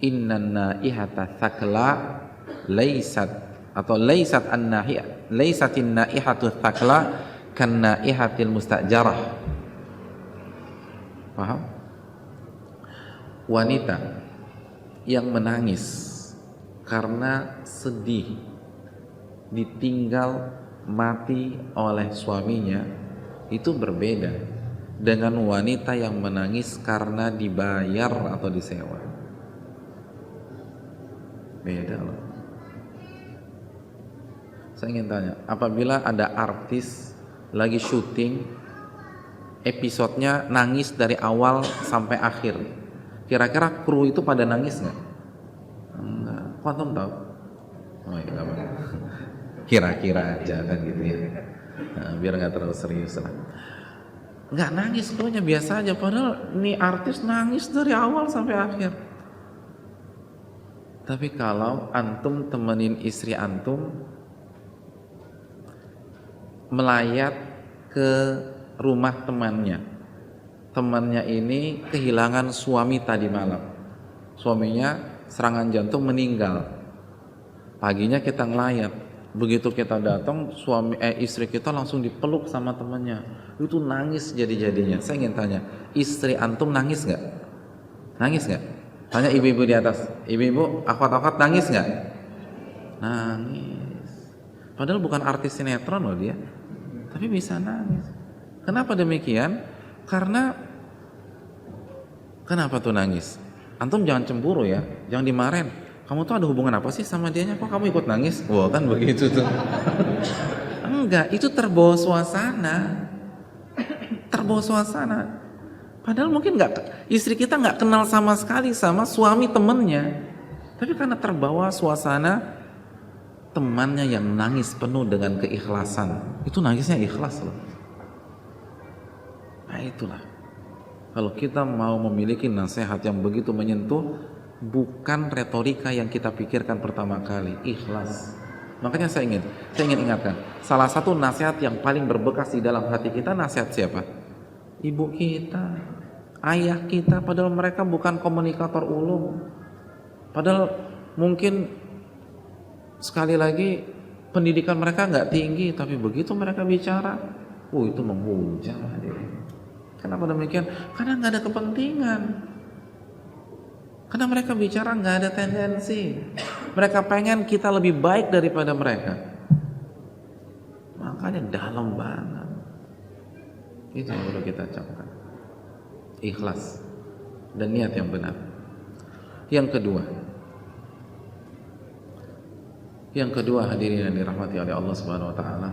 innan naihata thaqla laysat atau laysat an-naihah, laysatin naihatu thaqla kan naihatil mustajarah. Paham? Wanita yang menangis karena sedih ditinggal mati oleh suaminya itu berbeda dengan wanita yang menangis karena dibayar atau disewa. Beda loh. Saya ingin tanya, apabila ada artis lagi syuting, episodenya nangis dari awal sampai akhir, kira-kira kru itu pada nangis nggak? Enggak. Quantum tahu? Oh ya, nggak apa-apa. Kira-kira aja kan gitu ya. Nah, biar nggak terlalu serius lah. Nggak nangis, krunya biasa aja. Padahal nih artis nangis dari awal sampai akhir. Tapi kalau antum temenin istri antum melayat ke rumah temannya ini kehilangan suami tadi malam, suaminya serangan jantung meninggal, paginya kita ngelayat, begitu kita datang istri kita langsung dipeluk sama temannya, itu nangis jadi-jadinya. Saya ingin tanya, istri antum nangis nggak? Nangis nggak? Tanya ibu-ibu di atas, ibu-ibu akhwat-akhwat nangis nggak? Nangis, padahal bukan artis sinetron loh dia, tapi bisa nangis. Kenapa demikian? Karena kenapa tuh nangis? Antum jangan cemburu ya, jangan dimarahin. Kamu tuh ada hubungan apa sih sama dianya? Kok kamu ikut nangis? Wah kan begitu tuh. Enggak, itu terbawa suasana. Terbawa suasana. Padahal mungkin istri kita nggak kenal sama sekali sama suami temennya. Tapi karena terbawa suasana temannya yang nangis penuh dengan keikhlasan, itu nangisnya ikhlas loh. Nah itulah, kalau kita mau memiliki nasihat yang begitu menyentuh, bukan retorika yang kita pikirkan pertama kali, ikhlas. Makanya saya ingin ingatkan, salah satu nasihat yang paling berbekas di dalam hati kita, nasihat siapa? Ibu kita, ayah kita, padahal mereka bukan komunikator ulum. Padahal mungkin sekali lagi pendidikan mereka nggak tinggi, tapi begitu mereka bicara Itu menghujam hadirin. Kenapa demikian? Karena nggak ada kepentingan. Karena mereka bicara nggak ada tendensi. Mereka pengen kita lebih baik daripada mereka. Makanya dalam banget. Itu yang perlu kita camkan. Ikhlas dan niat yang benar. Yang kedua hadirin yang dirahmati oleh Allah Subhanahu wa taala.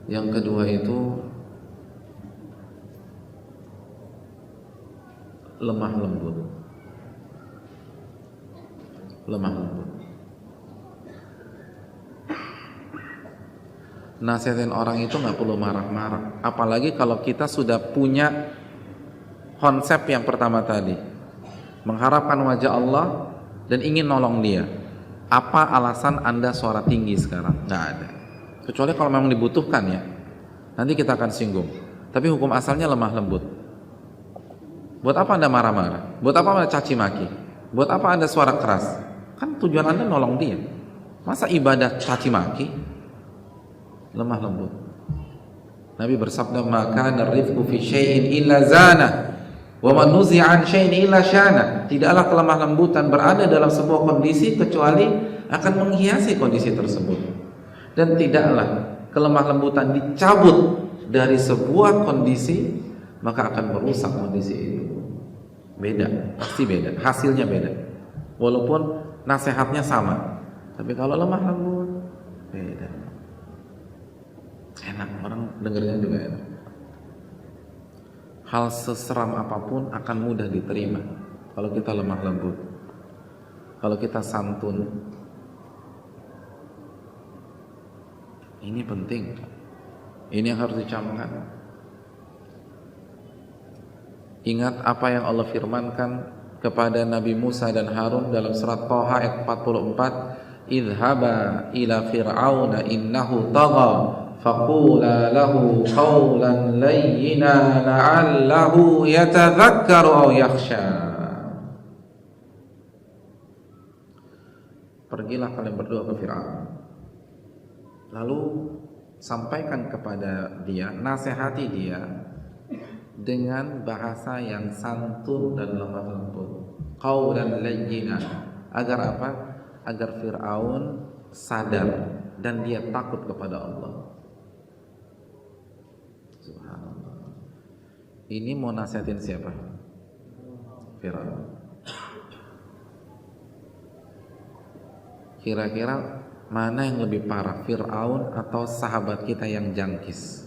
Yang kedua itu lemah lembut. Nasihatin orang itu nggak perlu marah-marah. Apalagi kalau kita sudah punya konsep yang pertama tadi, mengharapkan wajah Allah dan ingin nolong dia. Apa alasan Anda suara tinggi sekarang? Nggak ada. Kecuali kalau memang dibutuhkan ya. Nanti kita akan singgung. Tapi hukum asalnya lemah lembut. Buat apa Anda marah-marah? Buat apa Anda caci maki? Buat apa Anda suara keras? Kan tujuan Anda nolong dia. Masa ibadah caci maki? Lemah lembut. Nabi bersabda, "Maka narifku fi syai'in illa zana, wa man nuzi'an syai'in illa syana." Tidaklah kelemah lembutan berada dalam sebuah kondisi kecuali akan menghiasi kondisi tersebut. Dan tidaklah kelemah lembutan dicabut dari sebuah kondisi maka akan merusak kondisi itu. Beda, pasti beda, hasilnya beda. Walaupun nasihatnya sama, tapi kalau lemah lembut beda. Enak, orang dengernya juga enak. Hal seseram apapun akan mudah diterima kalau kita lemah lembut, kalau kita santun. Ini penting. Ini yang harus dicamkan. Ingat apa yang Allah firmankan kepada Nabi Musa dan Harun dalam surat Thaha ayat 44, "Idhhaba ila fir'auna innahu tagha faqula lahu qawlan layyina la'allahu yatadhakkaru aw yakhsha." Pergilah kalian berdua ke Fir'aun, lalu sampaikan kepada dia, nasihati dia dengan bahasa yang santun dan lemah lembut. Qaulan layyina, agar apa? Agar Fir'aun sadar dan dia takut kepada Allah. Subhanallah. Ini mau nasihatin siapa? Fir'aun. Kira-kira mana yang lebih parah, Fir'aun atau sahabat kita yang jangkis?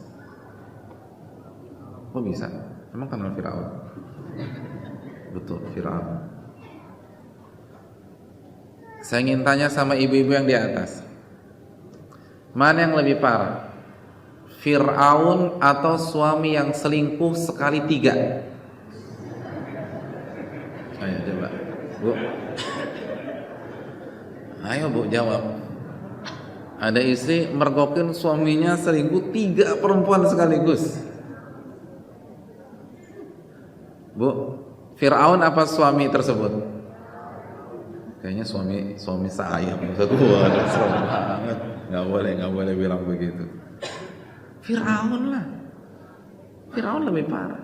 Kok bisa? Emang kenal Fir'aun? Betul, Fir'aun. Saya ingin tanya sama ibu-ibu yang di atas, mana yang lebih parah, Fir'aun atau suami yang selingkuh sekali 3? Ayo coba, Bu. Ayo Bu jawab. Ada istri mergokin suaminya selingkuh 3 perempuan sekaligus. Bu, Fir'aun apa suami tersebut? Kayaknya suami saya. Waduh, serem banget. Nggak boleh bilang begitu. Fir'aun lah. Fir'aun lebih parah.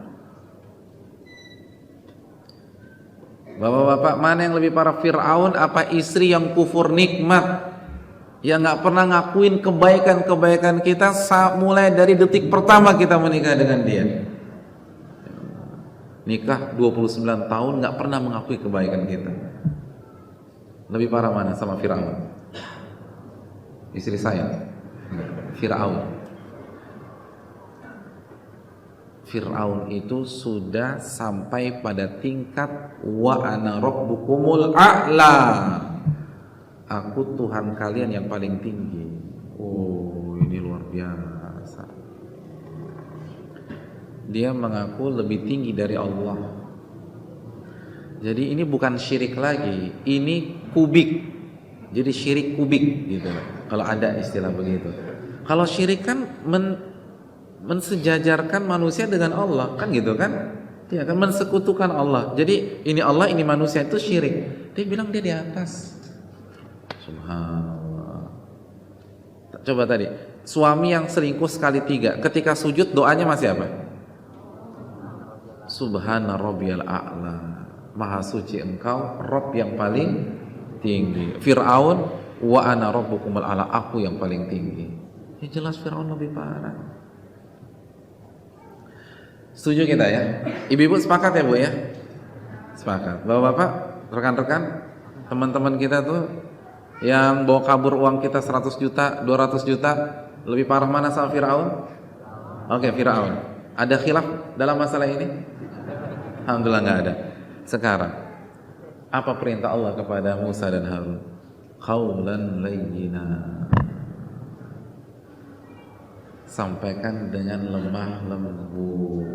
Bapak-bapak, mana yang lebih parah, Fir'aun apa istri yang kufur nikmat, yang nggak pernah ngakuin kebaikan-kebaikan kita mulai dari detik pertama kita menikah dengan dia? Nikah 29 tahun nggak pernah mengakui kebaikan kita. Lebih parah mana sama Fir'aun? Istri saya Fir'aun. Fir'aun itu sudah sampai pada tingkat wa ana rabbukumul a'la, aku Tuhan kalian yang paling tinggi. Oh, ini luar biasa. Dia mengaku lebih tinggi dari Allah. Jadi ini bukan syirik lagi, ini kubik. Jadi syirik kubik gitu. Kalau ada istilah begitu. Kalau syirik kan mensejajarkan manusia dengan Allah, kan gitu kan? Dia kan mensekutukan Allah. Jadi ini Allah, ini manusia, itu syirik. Dia bilang dia di atas. Subhanallah. Coba tadi, suami yang selingkuh sekali 3, ketika sujud doanya masih apa? Subhana rabbiyal a'la, maha suci engkau, Rabb yang paling tinggi. Fir'aun, wa ana rabbukumul a'la, aku yang paling tinggi. Ya jelas Fir'aun lebih parah. Setuju kita ya? Ibu-ibu sepakat ya Bu ya? Sepakat. Bapak-bapak, rekan-rekan, teman-teman kita tuh yang bawa kabur uang kita 100 juta, 200 juta, lebih parah mana sama Fir'aun? Oke, Fir'aun. Ada khilaf dalam masalah ini? Alhamdulillah nggak ada. Sekarang, apa perintah Allah kepada Musa dan Harun? Qaulan layyina. Sampaikan dengan lemah lembut.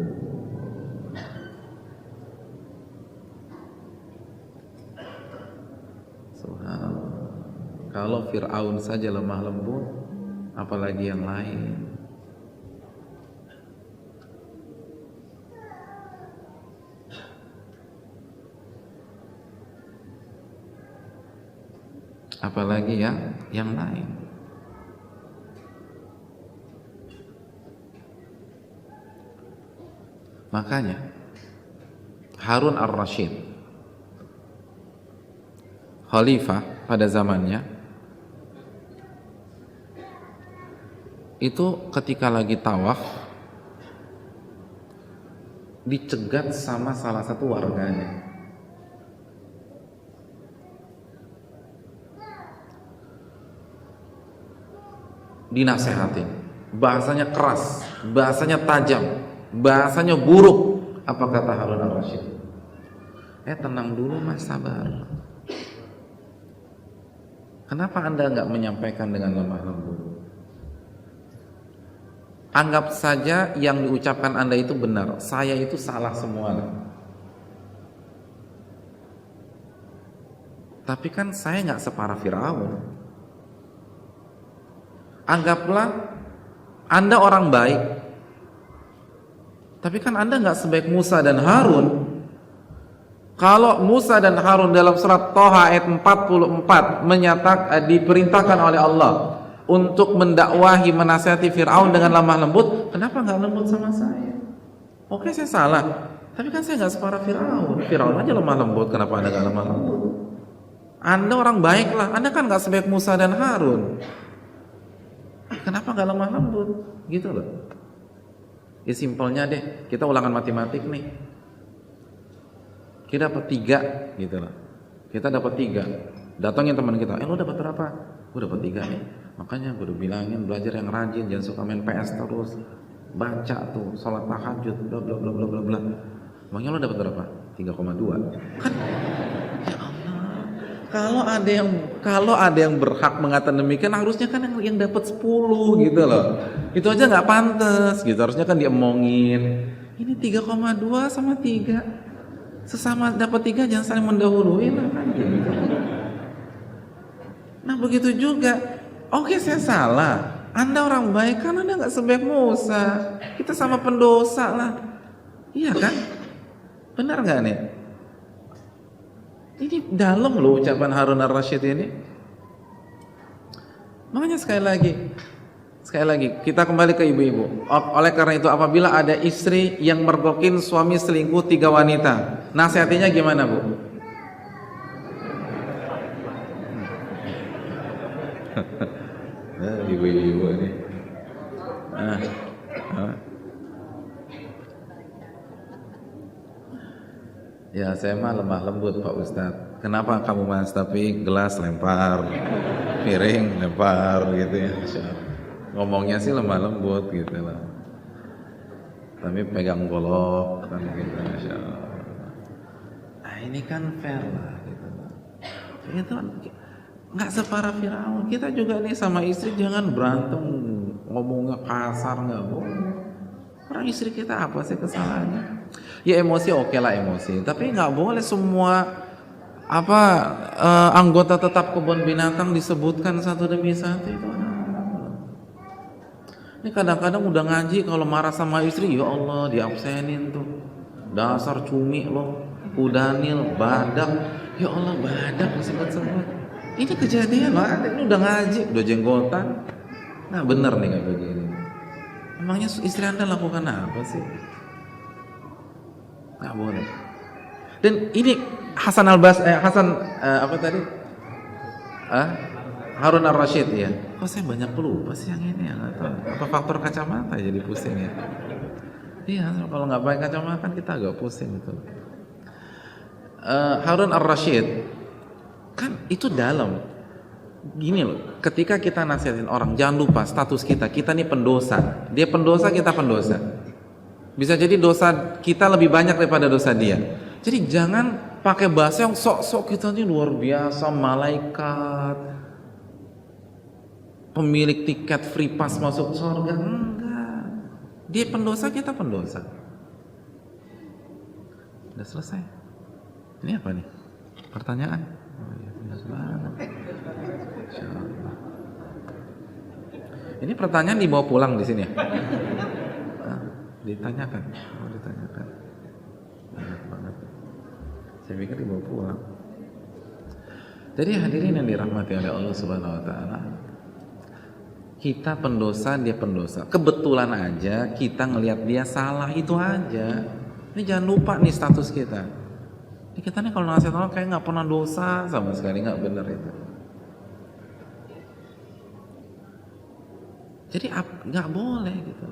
Subhanallah. Kalau Fir'aun saja lemah lembut, apalagi yang lain. Apalagi yang lain. Makanya Harun ar-Rasyid, khalifah pada zamannya, itu ketika lagi tawaf dicegat sama salah satu warganya. Dinasehatin, bahasanya keras, bahasanya tajam, bahasanya buruk. Apa kata Harun ar-Rasyid? Tenang dulu mas, sabar. Kenapa anda nggak menyampaikan dengan lemah lembut? Anggap saja yang diucapkan anda itu benar, saya itu salah semua. Tapi kan saya nggak separah Fir'aun. Anggaplah anda orang baik, tapi kan anda nggak sebaik Musa dan Harun. Kalau Musa dan Harun dalam surat Thaha ayat 44 diperintahkan oleh Allah untuk mendakwahi, menasihati Fir'aun dengan lemah lembut, kenapa nggak lembut sama saya? Oke, saya salah, tapi kan saya nggak separah Fir'aun. Fir'aun aja lemah lembut, kenapa anda nggak lemah lembut? Anda orang baik lah, anda kan nggak sebaik Musa dan Harun. Kenapa nggak lemah lembut? Gitu loh. Ya simpelnya deh, kita ulangan matematik nih. Kita dapat 3 gitu loh. Kita dapat 3. Datangin teman kita, lo dapat berapa? Gue dapat 3 nih. Makanya gue udah bilangin belajar yang rajin, jangan suka main PS terus. Baca tuh, sholat tahajud, bla bla bla bla bla bla. Emangnya lo dapat berapa? 3,2. Kan ya Allah. Kalau ada yang berhak mengatakan demikian, harusnya kan yang dapat 10 gitu loh. Itu aja nggak pantas gitu. Harusnya kan diemongin. Ini 3,2 sama 3. Sesama dapat 3 jangan saling mendahului lah kan gitu. Nah begitu juga. Oke, saya salah. Anda orang baik kan, Anda nggak sebaik Musa. Kita sama pendosa lah. Iya kan? Benar nggak nih? Ini dalam loh ucapan Harun ar-Rasyid ini. Makanya sekali lagi kita kembali ke ibu-ibu. Oleh karena itu apabila ada istri yang mergokin suami selingkuh 3 wanita, nasihatinya gimana Bu? Ibu-ibu ini. Ya saya mah lemah lembut Pak Ustadz. Kenapa kamu mas? Tapi gelas lempar, piring lempar gitu ya. Ngomongnya sih lemah lembut gitu lah. Tapi pegang golok kan gitu, Masya Allah. Nah ini kan fair lah gitu. Itu nggak separah Fir'aun. Kita juga nih sama istri jangan berantem, ngomongnya kasar, nggak boleh. Orang istri kita apa sih kesalahannya? Ya emosi oke lah emosi, tapi nggak boleh semua anggota tetap kebun binatang disebutkan satu demi satu itu. Ini kadang-kadang udah ngaji kalau marah sama istri, ya Allah diabsenin tuh. Dasar cumi lo, udanil, badak. Ya Allah badak disebut-sebut. Ini kejadian loh, ini udah ngaji, udah jenggotan. Nggak bener nih kayak begini. Emangnya istri Anda lakukan apa sih? Nggak boleh. Dan ini Harun Ar-Rasyid ya. Kok saya banyak lupa sih yang ini ya? Nggak tahu. Apa faktor kacamata jadi pusing ya? Iya, kalau nggak pakai kacamata kan kita agak pusing gitu. Harun Ar-Rasyid kan itu dalam. Gini loh, ketika kita nasihatin orang, jangan lupa status kita nih pendosa. Dia pendosa, kita pendosa. Bisa jadi dosa kita lebih banyak daripada dosa dia. Jadi jangan pakai bahasa yang sok-sok kita ini luar biasa, malaikat, pemilik tiket free pass masuk surga. Enggak. Dia pendosa, kita pendosa. Udah selesai. Ini apa nih? Pertanyaan? Oh, ya, jelas banget. Insyaallah. Ini pertanyaan dibawa pulang di sini ya? Ditanyakan. Oh, ditanyakan. Banyak banget. Saya pikir dibawa pulang. Jadi hadirin yang dirahmati oleh Allah Subhanahu wa taala, kita pendosa, dia pendosa. Kebetulan aja kita ngelihat dia salah, itu aja. Ini jangan lupa nih status kita. Ini kita nih kalau nasihat orang kayak nggak pernah dosa sama sekali, nggak benar itu. Jadi nggak boleh gitu,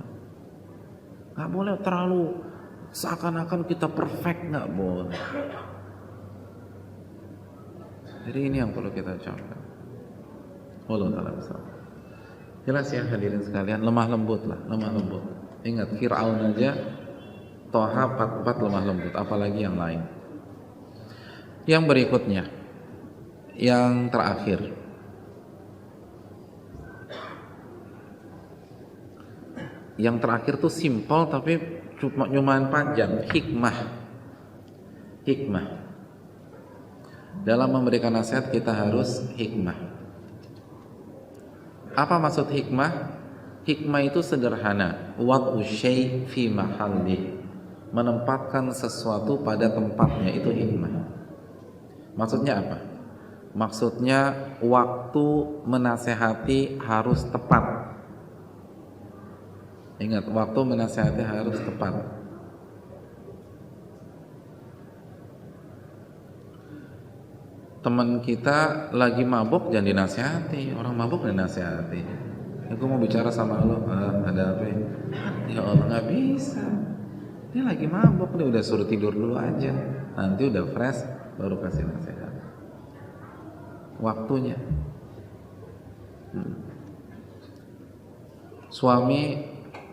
nggak boleh terlalu seakan-akan kita perfect, nggak boleh. Jadi ini yang perlu kita ucapkan. Allah taala besar. Jelas ya hadirin sekalian, lemah lembut lah, lemah lembut. Ingat Fir'aun aja Toha 44 lemah lembut, apalagi yang lain. Yang berikutnya, yang terakhir, yang terakhir tuh simpel tapi cuman panjang. Hikmah. Dalam memberikan nasihat kita harus hikmah. Apa maksud hikmah? Hikmah itu sederhana, wad'u syai' fi mahallih, menempatkan sesuatu pada tempatnya, itu hikmah. Maksudnya apa? Maksudnya waktu menasehati harus tepat. Ingat, waktu menasehati harus tepat. Teman kita lagi mabuk jangan dinasehati, orang mabuk dinasehati. Aku mau bicara sama lo, ada apa? Ya Allah, nggak bisa. Dia lagi mabuk, dia udah suruh tidur dulu aja. Nanti udah fresh baru kasih nasihat. Waktunya. Suami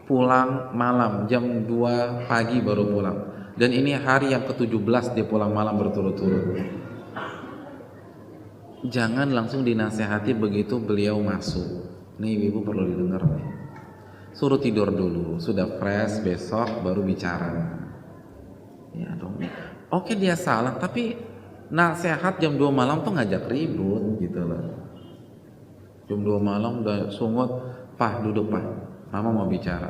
pulang malam jam 2 pagi baru pulang, dan ini hari yang ke-17 dia pulang malam berturut-turut. Jangan langsung dinasehati begitu beliau masuk. Nih ibu perlu didengar nih. Suruh tidur dulu, sudah fresh, besok baru bicara. Ya dong. Oke dia salah, tapi nasihat jam 2 malam tuh ngajak ribut gitu loh. Jam 2 malam udah sungut, "Pah, duduk Pah. Mama mau bicara."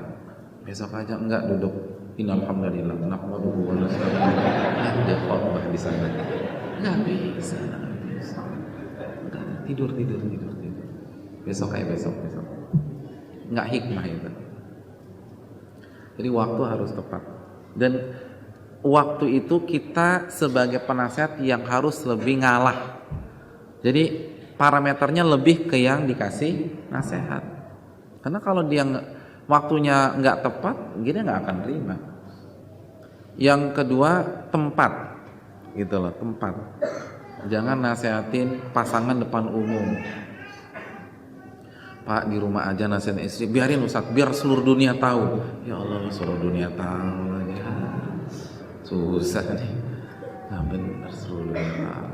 Besok aja enggak, duduk. Innalhamdulillah, nahmaduhu wa nasta'inuhu. Dia khotbah di sana. Enggak bisa. Tidur. Besok kayak besok. Enggak hikmah itu. Jadi waktu harus tepat. Dan waktu itu kita sebagai penasihat yang harus lebih ngalah. Jadi parameternya lebih ke yang dikasih nasihat. Karena kalau dia waktunya nggak tepat, dia nggak akan terima. Yang kedua, tempat, gitu loh, tempat. Jangan nasihatin pasangan depan umum. Pak, di rumah aja nasihatin istri, biarin Ustaz, biar seluruh dunia tahu. Ya Allah, seluruh dunia tahu aja. Susah nih. Nah benar, seluruh dunia tahu.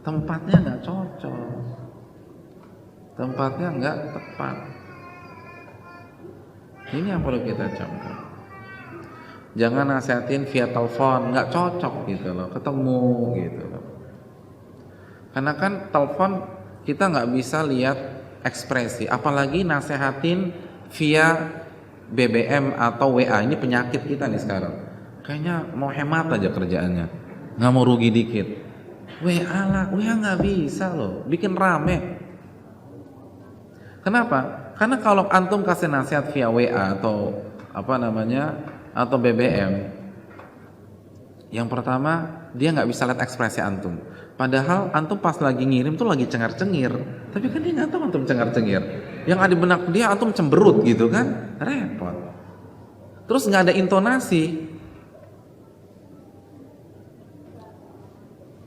Tempatnya nggak cocok. Tempatnya nggak tepat. Ini yang perlu kita camkan. Jangan nasihatin via telepon, nggak cocok gitu loh, ketemu gitu loh. Karena kan telepon kita nggak bisa lihat ekspresi, apalagi nasihatin via BBM atau WA. Ini penyakit kita nih sekarang. Kayaknya mau hemat aja kerjaannya, nggak mau rugi dikit. WA nggak bisa loh, bikin rame. Kenapa? Karena kalau antum kasih nasihat via WA atau atau BBM, yang pertama dia nggak bisa lihat ekspresi antum. Padahal antum pas lagi ngirim tuh lagi cengar-cengir, tapi kan dia nggak tahu antum cengar-cengir. Yang ada di benak dia antum cemberut gitu kan, repot. Terus nggak ada intonasi.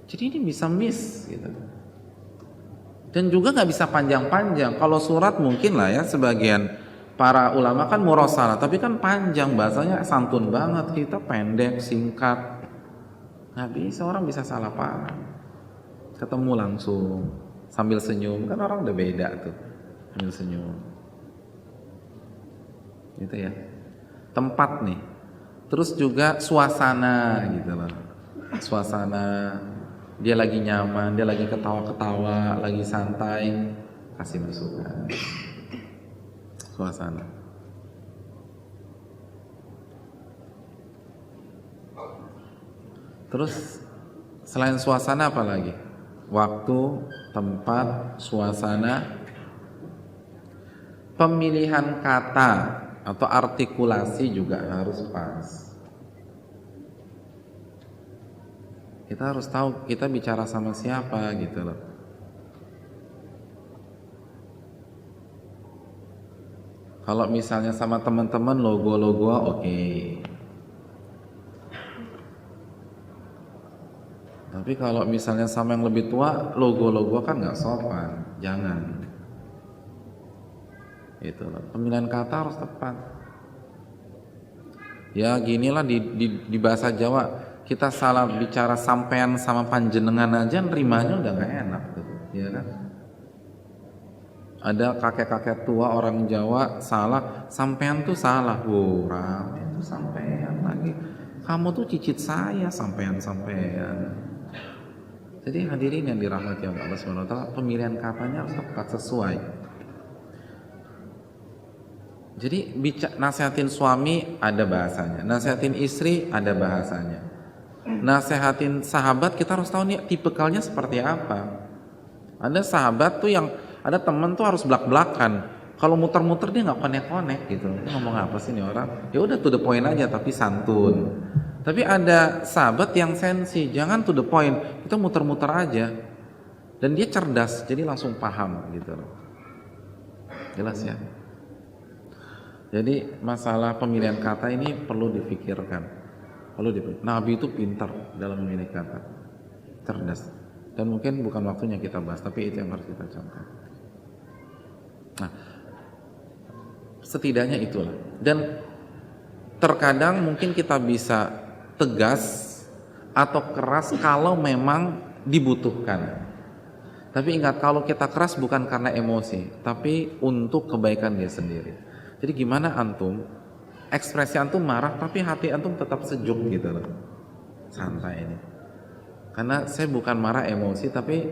Jadi ini bisa miss gitu. Dan juga nggak bisa panjang-panjang. Kalau surat mungkin lah ya, sebagian para ulama kan murasalah, tapi kan panjang, bahasanya santun banget. Kita pendek, singkat. Nggak bisa, orang bisa salah paham. Ketemu langsung sambil senyum, kan orang udah beda tuh sambil senyum. Gitu ya. Tempat nih. Terus juga suasana gitu loh. Suasana, dia lagi nyaman, dia lagi ketawa-ketawa, lagi santai, kasih masukan. Suasana. Terus selain suasana apa lagi? Waktu, tempat, suasana, pemilihan kata atau artikulasi juga harus pas. Kita harus tahu kita bicara sama siapa gitu loh. Kalau misalnya sama teman-teman logo-logo oke. Tapi kalau misalnya sama yang lebih tua logo-logo kan nggak sopan, jangan. Itu loh. Pemilihan kata harus tepat. Ya ginilah di bahasa Jawa. Kita salah bicara sampean sama panjenengan aja, nerimanya udah gak enak tuh, ya kan? Ada kakek-kakek tua orang Jawa salah, sampean tuh salah, rame tuh sampean lagi. Kamu tuh cicit saya, sampean. Jadi hadirin yang dirahmati Allah Subhanahu wa taala, pemilihan katanya harus tepat sesuai. Jadi nasihatin suami ada bahasanya, nasihatin istri ada bahasanya. Nasehatin sahabat kita harus tahu nih tipikalnya seperti apa. Ada sahabat tuh yang ada temen tuh harus belak-belakan. Kalau muter-muter dia nggak konek-konek gitu. Dia ngomong apa sih nih orang? Ya udah to the point aja tapi santun. Tapi ada sahabat yang sensi, jangan to the point. Kita muter-muter aja. Dan dia cerdas, jadi langsung paham gitu. Jelas ya. Jadi masalah pemilihan kata ini perlu difikirkan. Nabi itu pintar dalam memilih kata, cerdas, dan mungkin bukan waktunya kita bahas, tapi itu yang harus kita camkan. Nah, setidaknya itulah. Dan terkadang mungkin kita bisa tegas atau keras kalau memang dibutuhkan. Tapi ingat, kalau kita keras bukan karena emosi, tapi untuk kebaikan dia sendiri. Jadi gimana antum? Ekspresi antum marah tapi hati antum tetap sejuk gitu loh, santai ini. Karena saya bukan marah emosi, tapi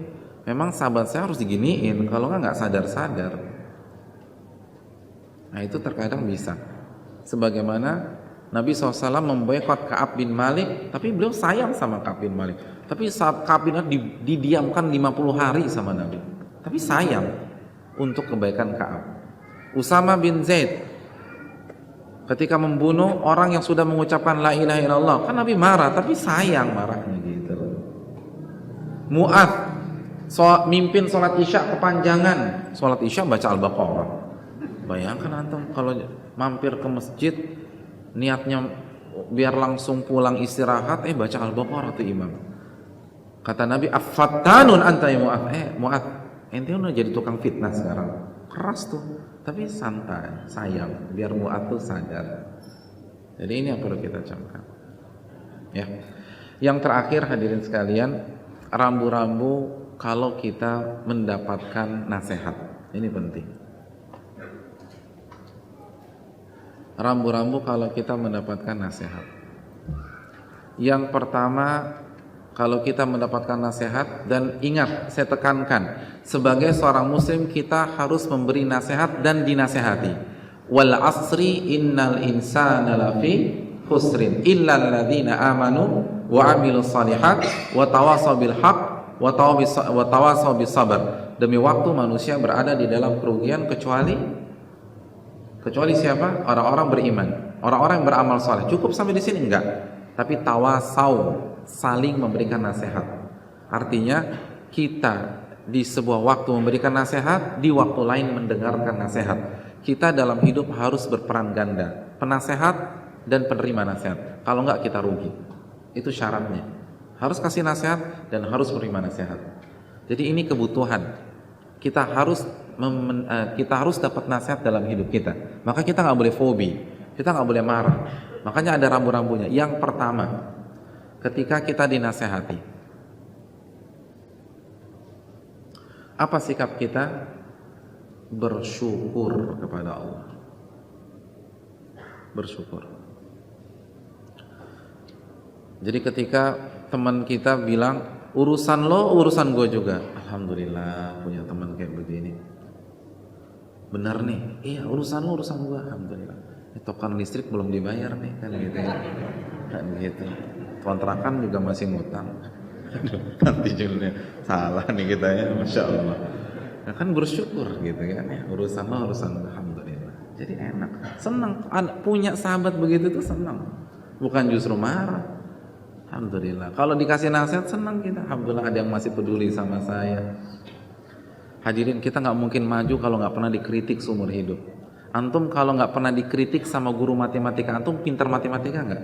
memang sahabat saya harus diginiin, kalau nggak sadar-sadar. Nah itu terkadang bisa. Sebagaimana Nabi SAW memboikot Ka'ab bin Malik, tapi beliau sayang sama Ka'ab bin Malik. Tapi saat Ka'ab bin Malik didiamkan 50 hari sama Nabi, tapi sayang untuk kebaikan Ka'ab. Usama bin Zaid ketika membunuh orang yang sudah mengucapkan la ilaha illallah, kan Nabi marah, tapi sayang marahnya gitu. Mu'adz mimpin sholat isya kepanjangan, sholat isya baca Al-Baqarah. Bayangkan antum kalau mampir ke masjid niatnya biar langsung pulang istirahat, baca Al-Baqarah tuh imam. Kata Nabi, affattanun anta ya Mu'adz. Mu'adz, ente udah jadi tukang fitnah sekarang. Keras tuh, tapi santai, sayang, biar Mu'adz tuh sadar. Jadi ini yang perlu kita camkan. Ya. Yang terakhir hadirin sekalian, rambu-rambu kalau kita mendapatkan nasihat. Ini penting. Rambu-rambu kalau kita mendapatkan nasihat. Yang pertama, kalau kita mendapatkan nasihat, dan ingat, saya tekankan, sebagai seorang muslim kita harus memberi nasihat dan dinasehati. Wal asri innal insana lafi khusrin illal ladzina amanu wa amilus shalihat wa tawasaw bil haqq wa tawasaw bis sabr. Demi waktu manusia berada di dalam kerugian kecuali siapa? Orang-orang beriman, orang-orang yang beramal saleh. Cukup sampai di sini enggak? Tapi tawasaw, saling memberikan nasihat. Artinya kita di sebuah waktu memberikan nasihat, di waktu lain mendengarkan nasihat. Kita dalam hidup harus berperan ganda, penasehat dan penerima nasihat. Kalau enggak kita rugi. Itu syaratnya. Harus kasih nasihat dan harus menerima nasihat. Jadi ini kebutuhan. Kita harus dapat nasihat dalam hidup kita. Maka kita nggak boleh fobi, kita nggak boleh marah. Makanya ada rambu-rambunya. Yang pertama, ketika kita dinasehati, apa sikap kita? Bersyukur kepada Allah. Bersyukur. Jadi ketika teman kita bilang, urusan lo, urusan gue juga. Alhamdulillah punya teman kayak begini. Benar nih, iya urusan lo, urusan gue. Alhamdulillah. Token listrik belum dibayar nih, kan gitu ya. Kan gitu. Kontrakan juga masih ngutang. Nanti judulnya salah nih kita ya, Masya Allah. Nah, kan bersyukur gitu kan ya. Urusan lo, urusan gue. Alhamdulillah. Jadi enak, senang. Punya sahabat begitu tuh senang. Bukan justru marah. Alhamdulillah. Kalau dikasih nasihat senang kita. Alhamdulillah ada yang masih peduli sama saya. Hadirin, kita nggak mungkin maju kalau nggak pernah dikritik seumur hidup. Antum kalau nggak pernah dikritik sama guru matematika, antum pintar matematika nggak?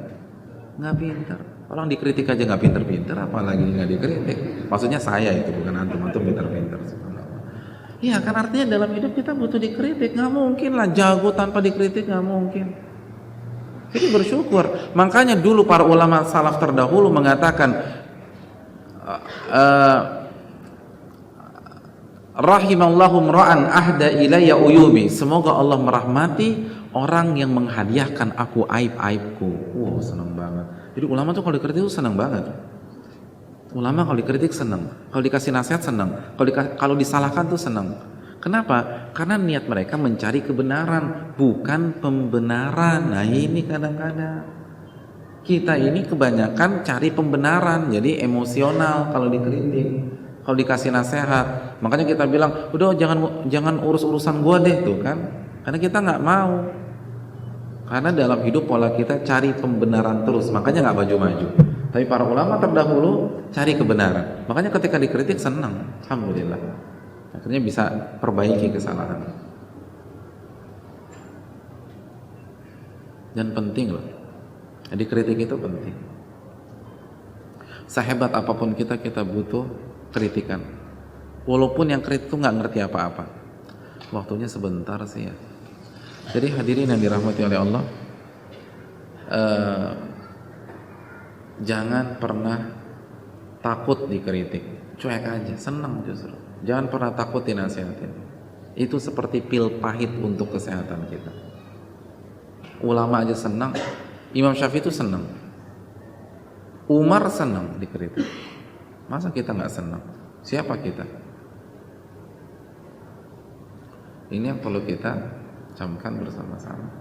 Nggak pintar. Orang dikritik aja nggak pintar-pintar, apalagi nggak dikritik. Maksudnya saya itu, bukan antum pintar-pintar. Iya kan, artinya dalam hidup kita butuh dikritik. Nggak mungkin lah jago tanpa dikritik, nggak mungkin. Jadi bersyukur. Makanya dulu para ulama salaf terdahulu mengatakan rahimallahu mra'an ahda ilayya uyubi. Semoga Allah merahmati orang yang menghadiahkan aku aib-aibku. Wow, senang banget. Jadi ulama tuh kalau dikritik itu senang banget. Ulama kalau dikritik senang, kalau dikasih nasihat senang, kalau disalahkan tuh senang. Kenapa? Karena niat mereka mencari kebenaran, bukan pembenaran. Nah ini kadang-kadang kita ini kebanyakan cari pembenaran, jadi emosional kalau dikritik, kalau dikasih nasihat. Makanya kita bilang, udah jangan urus-urusan gua deh tuh kan. Karena kita nggak mau. Karena dalam hidup pola kita cari pembenaran terus, makanya nggak maju-maju. Tapi para ulama terdahulu cari kebenaran. Makanya ketika dikritik senang, alhamdulillah. Akhirnya bisa perbaiki kesalahan. Dan penting loh. Jadi kritik itu penting. Sehebat apapun kita butuh kritikan. Walaupun yang kritik itu nggak ngerti apa-apa. Waktunya sebentar sih ya. Jadi hadirin yang dirahmati oleh Allah, jangan pernah takut dikritik. Cuek aja, senang justru. Jangan pernah takut dinasihatin. Itu seperti pil pahit untuk kesehatan kita. Ulama aja senang. Imam Syafi'i itu senang. Umar senang dikritik. Masa kita nggak senang? Siapa kita? Ini yang perlu kita camkan bersama-sama.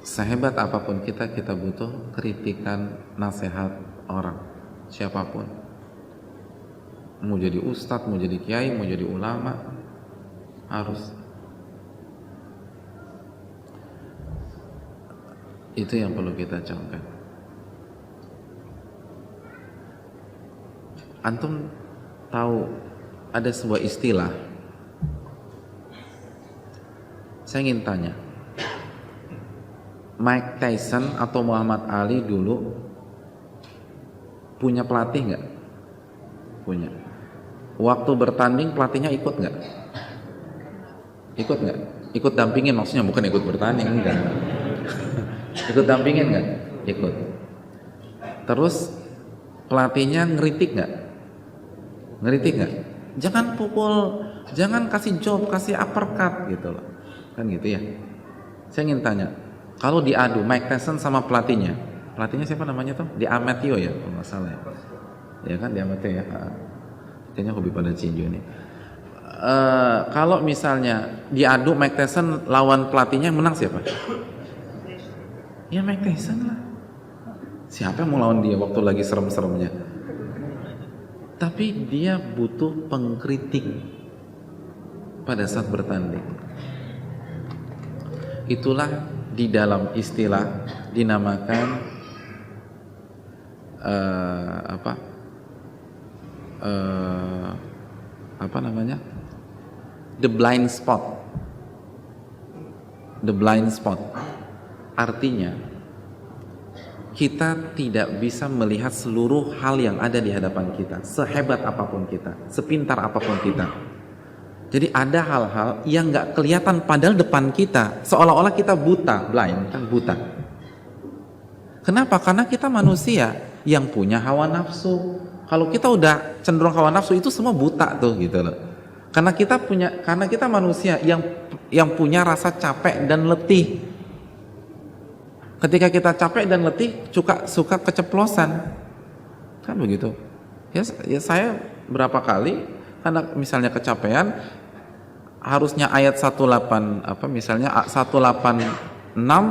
Sehebat apapun kita butuh kritikan, nasihat orang. Siapapun, mau jadi ustadz, mau jadi kiai, mau jadi ulama, harus. Itu yang perlu kita camkan. Antum tahu ada sebuah istilah, saya ingin tanya, Mike Tyson atau Muhammad Ali dulu punya pelatih nggak? Punya. Waktu bertanding pelatihnya ikut nggak? Ikut nggak? Ikut dampingin maksudnya, bukan ikut bertanding, enggak. Ikut dampingin nggak? Ikut. Terus pelatihnya ngeritik nggak? Ngeritik nggak? Jangan pukul, jangan kasih job, kasih uppercut gitu loh. Kan gitu ya. Saya ingin tanya, kalau diadu Mike Tyson sama pelatihnya siapa namanya tuh? Di Amatio ya, kalau nggak salah ya. Ya kan di Amatio ya. Kayaknya hobi pada cinju nih. Kalau misalnya diadu Mike Tyson lawan pelatihnya, menang siapa? Ya Mike Tyson lah. Siapa yang mau lawan dia waktu lagi serem-seremnya? Tapi dia butuh pengkritik pada saat bertanding. Itulah di dalam istilah dinamakan apa namanya? The blind spot. The blind spot. Artinya kita tidak bisa melihat seluruh hal yang ada di hadapan kita, sehebat apapun kita, sepintar apapun kita. Jadi ada hal-hal yang nggak kelihatan padahal depan kita, seolah-olah kita buta, blind, kan buta. Kenapa? Karena kita manusia yang punya hawa nafsu. Kalau kita udah cenderung hawa nafsu, itu semua buta tuh gitu loh. Karena kita manusia yang punya rasa capek dan letih. Ketika kita capek dan letih, suka keceplosan, kan begitu. Ya saya berapa kali, karena misalnya kecapean, harusnya ayat 186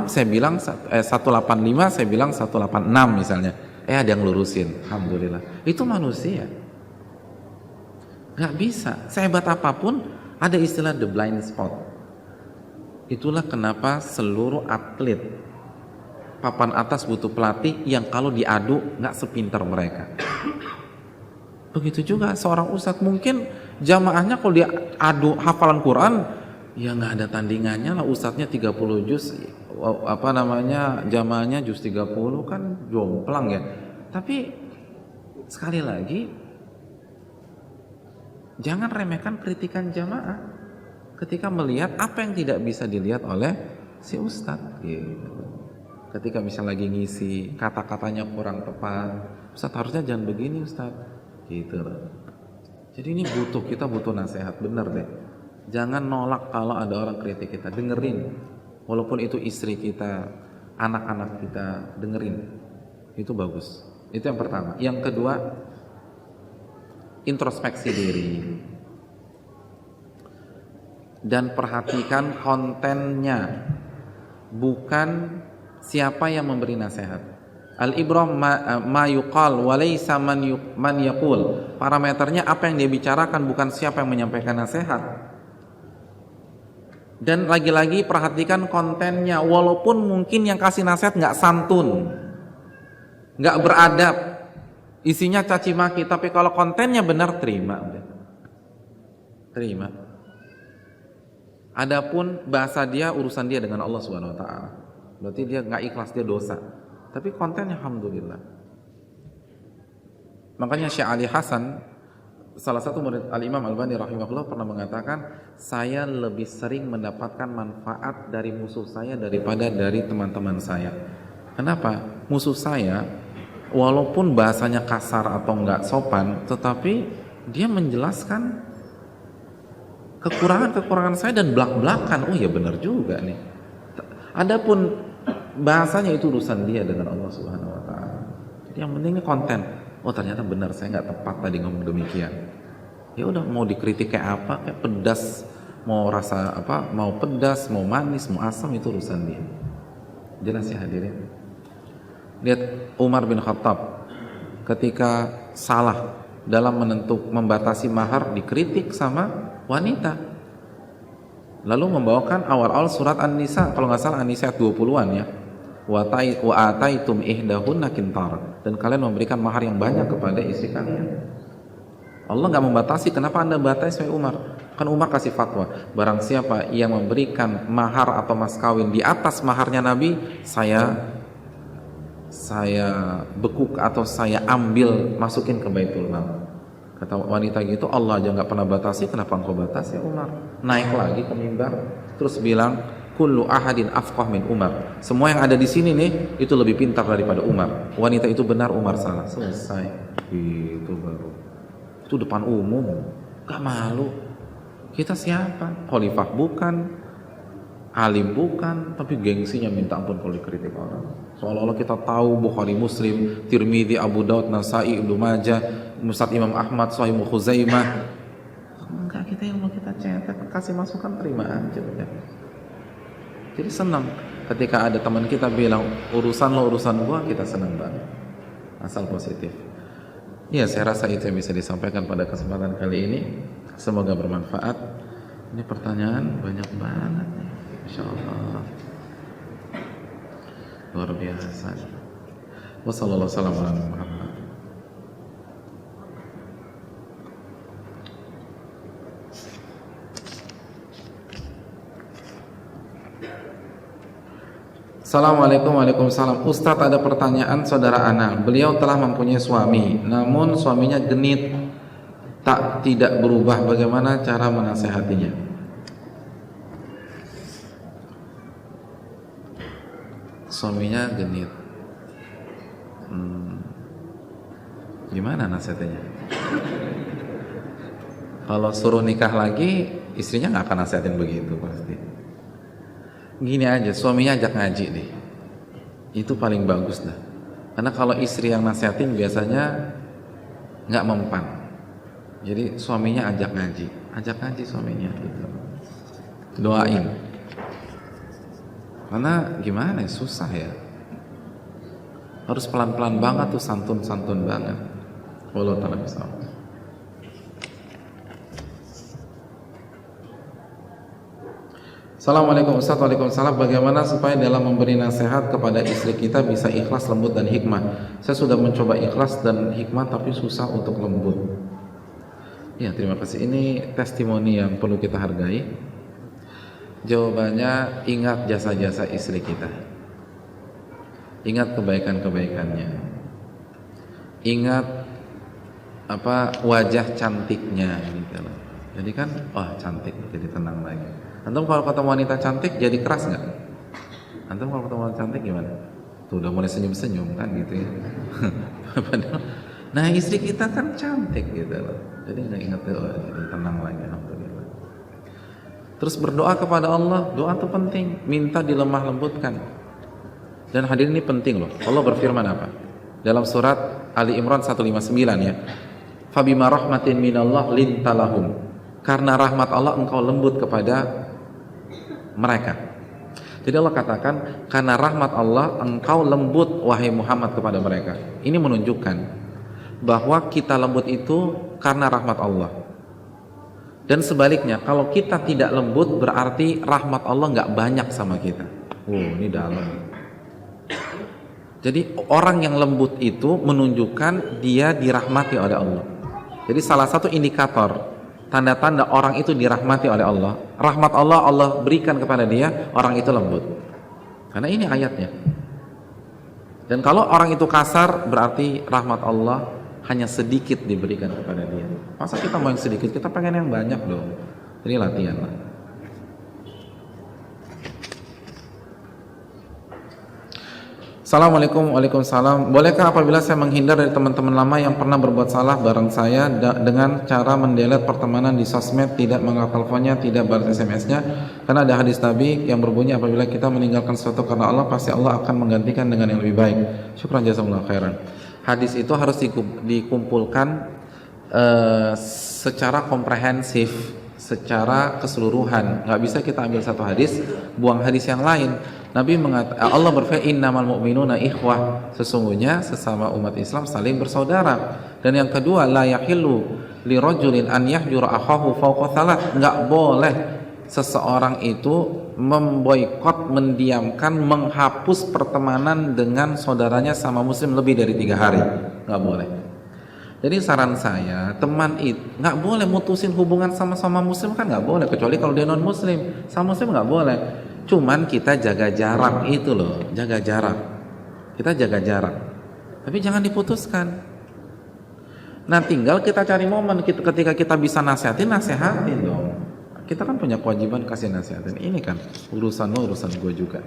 saya bilang 185, saya bilang 186 misalnya. Ada yang lurusin, alhamdulillah. Itu manusia. Gak bisa, sehebat apapun ada istilah the blind spot. Itulah kenapa seluruh atlet papan atas butuh pelatih yang kalau diadu nggak sepintar mereka. Begitu juga seorang ustadz, mungkin jamaahnya kalau dia adu hafalan Quran ya nggak ada tandingannya lah, ustadznya 30 juz, jamaahnya juz 30, kan jomplang ya. Tapi sekali lagi jangan remehkan kritikan jamaah ketika melihat apa yang tidak bisa dilihat oleh si ustadz gitu. Ketika misalnya lagi ngisi, kata-katanya kurang tepat, Ustaz harusnya jangan begini Ustaz, gitu loh. Jadi ini kita butuh nasihat, bener deh. Jangan nolak kalau ada orang kritik kita, dengerin. Walaupun itu istri kita, anak-anak kita, dengerin. Itu bagus. Itu yang pertama. Yang kedua, introspeksi diri. Dan perhatikan kontennya, bukan siapa yang memberi nasihat. Al-ibrah ma yuqal wa laysa man yaqul. Parameternya apa yang dia bicarakan, bukan siapa yang menyampaikan nasihat. Dan lagi-lagi perhatikan kontennya, walaupun mungkin yang kasih nasihat nggak santun, nggak beradab, isinya caci maki, tapi kalau kontennya benar, terima. Adapun bahasa dia, urusan dia dengan Allah Subhanahu wa taala. Berarti dia nggak ikhlas, dia dosa. Tapi kontennya alhamdulillah. Makanya Syekh Ali Hasan, salah satu murid Al-Imam Al-Albani rahimahullah, pernah mengatakan, saya lebih sering mendapatkan manfaat dari musuh saya daripada dari teman-teman saya. Kenapa? Musuh saya walaupun bahasanya kasar atau nggak sopan, tetapi dia menjelaskan kekurangan saya dan belak-belakan. Oh ya benar juga nih. Adapun bahasanya itu urusan dia dengan Allah Subhanahu wa taala. Jadi yang penting konten. Oh ternyata benar, saya nggak tepat tadi ngomong demikian. Ya udah, mau dikritik kayak apa, kayak pedas, mau rasa apa, mau pedas, mau manis, mau asam, itu urusan dia. Jelas ya hadirin. Lihat Umar bin Khattab ketika salah dalam membatasi mahar, dikritik sama wanita. Lalu membawakan awal-awal surat An-Nisa, kalau nggak salah An-Nisa 20-an ya. Wa ataitum ihdahunna qintar, dan kalian memberikan mahar yang banyak kepada istri kalian. Allah nggak membatasi, kenapa Anda batasi Umar? Kan Umar kasih fatwa, barang siapa yang memberikan mahar atau mas kawin di atas maharnya Nabi, saya bekuk atau saya ambil, masukin ke Baitul Mal. Kata wanita gitu, Allah aja nggak pernah batasi, kenapa engkau batasi Umar? Naik lagi ke mimbar, terus bilang, kullu ahadin afqah min Umar. Semua yang ada di sini nih itu lebih pintar daripada Umar. Wanita itu benar, Umar salah. Selesai. Itu baru. Itu depan umum. Gak malu. Kita siapa? Khalifah bukan, alim bukan, tapi gengsinya minta ampun kalau dikritik orang. Seolah-olah kita tahu Bukhari, Muslim, Tirmidzi, Abu Daud, Nasai, Ibnu Majah, Musnad Imam Ahmad, Sahih Khuzaimah. Enggak, kita yang mau kita cetak, kasih masukan, terima aja. Jadi senang. ketika ada teman kita bilang urusan lo urusan gua, kita senang banget, asal positif. Ya, saya rasa itu yang bisa disampaikan pada kesempatan kali ini. Semoga bermanfaat. Ini pertanyaan banyak banget nih, Masya Allah, luar biasa. Wassalamualaikum warahmatullahi wabarakatuh. Assalamualaikum. Waalaikumsalam. Ustadz, ada pertanyaan saudara Ana. Beliau telah mempunyai suami, namun suaminya genit, tidak berubah. Bagaimana cara menasehatinya? Suaminya genit. Gimana nasihatnya? Kalau suruh nikah lagi, istrinya nggak akan nasihatin begitu pasti. Gini aja, suaminya ajak ngaji deh, itu paling bagus dah. Karena kalau istri yang nasihatin biasanya nggak mempan. Jadi suaminya ajak ngaji suaminya gitu. Doain. Karena gimana ya, susah ya. Harus pelan-pelan banget tuh, santun-santun banget. Wallahu ta'ala bishawab. Assalamualaikum Ustaz. Waalaikumsalam. Bagaimana supaya dalam memberi nasihat kepada istri kita bisa ikhlas, lembut, dan hikmah? Saya sudah mencoba ikhlas dan hikmah tapi susah untuk lembut. Ya, terima kasih. Ini testimoni yang perlu kita hargai. Jawabannya, ingat jasa-jasa istri kita. Ingat kebaikan-kebaikannya. Ingat wajah cantiknya gitu. Jadi kan, wah cantik, jadi tenang lagi. Antum kalau ketemu wanita cantik jadi keras nggak? Antum kalau ketemu wanita cantik gimana? Tuh udah mulai senyum-senyum kan gitu ya. Nah, istri kita kan cantik gitu loh. Jadi nggak ingat tuh, jadi tenang lagi, alhamdulillah. Terus berdoa kepada Allah, doa itu penting, minta dilemah lembutkan. Dan hadirin, ini penting loh. Allah berfirman apa? Dalam surat Ali Imran 159 ya. Fabima rahmatin minallah lintalahum. Karena rahmat Allah engkau lembut kepada mereka. Jadi Allah katakan, karena rahmat Allah engkau lembut wahai Muhammad kepada mereka. Ini menunjukkan bahwa kita lembut itu karena rahmat Allah. Dan sebaliknya, kalau kita tidak lembut berarti rahmat Allah nggak banyak sama kita. Ini dalam. Jadi orang yang lembut itu menunjukkan dia dirahmati oleh Allah. Jadi salah satu indikator tanda-tanda orang itu dirahmati oleh Allah, rahmat Allah berikan kepada dia, orang itu lembut. Karena ini ayatnya. Dan kalau orang itu kasar, berarti rahmat Allah hanya sedikit diberikan kepada dia. Masa kita mau yang sedikit, kita pengen yang banyak dong. Ini latihan lah. Assalamualaikum. Waalaikumsalam. Bolehkah apabila saya menghindar dari teman-teman lama yang pernah berbuat salah bareng saya dengan cara mendelete pertemanan di sosmed, tidak mengangkat teleponnya, tidak balas SMS-nya? Karena ada hadis Nabi yang berbunyi, apabila kita meninggalkan sesuatu karena Allah, pasti Allah akan menggantikan dengan yang lebih baik. Syukran jazakumullah khairan. Hadis itu harus dikumpulkan secara komprehensif, secara keseluruhan. Nggak bisa kita ambil satu hadis, buang hadis yang lain. Nabi Allah berfirman, innamal mu'minuna ikhwah, sesungguhnya sesama umat Islam saling bersaudara. Dan yang kedua, la yahillu li rajulin an yahjura akhahu fawqa thalath, enggak boleh seseorang itu memboikot, mendiamkan, menghapus pertemanan dengan saudaranya sama muslim lebih dari 3 hari. Enggak boleh. Jadi saran saya, teman itu nggak boleh mutusin hubungan sama muslim, kan nggak boleh, kecuali kalau dia non muslim. Sama muslim nggak boleh. Cuman kita jaga jarak itu loh, jaga jarak. Kita jaga jarak. Tapi jangan diputuskan. Nah, tinggal kita cari momen ketika kita bisa nasihatin dong. Kita kan punya kewajiban kasih nasihatin. Ini kan urusan lo, urusan gue juga.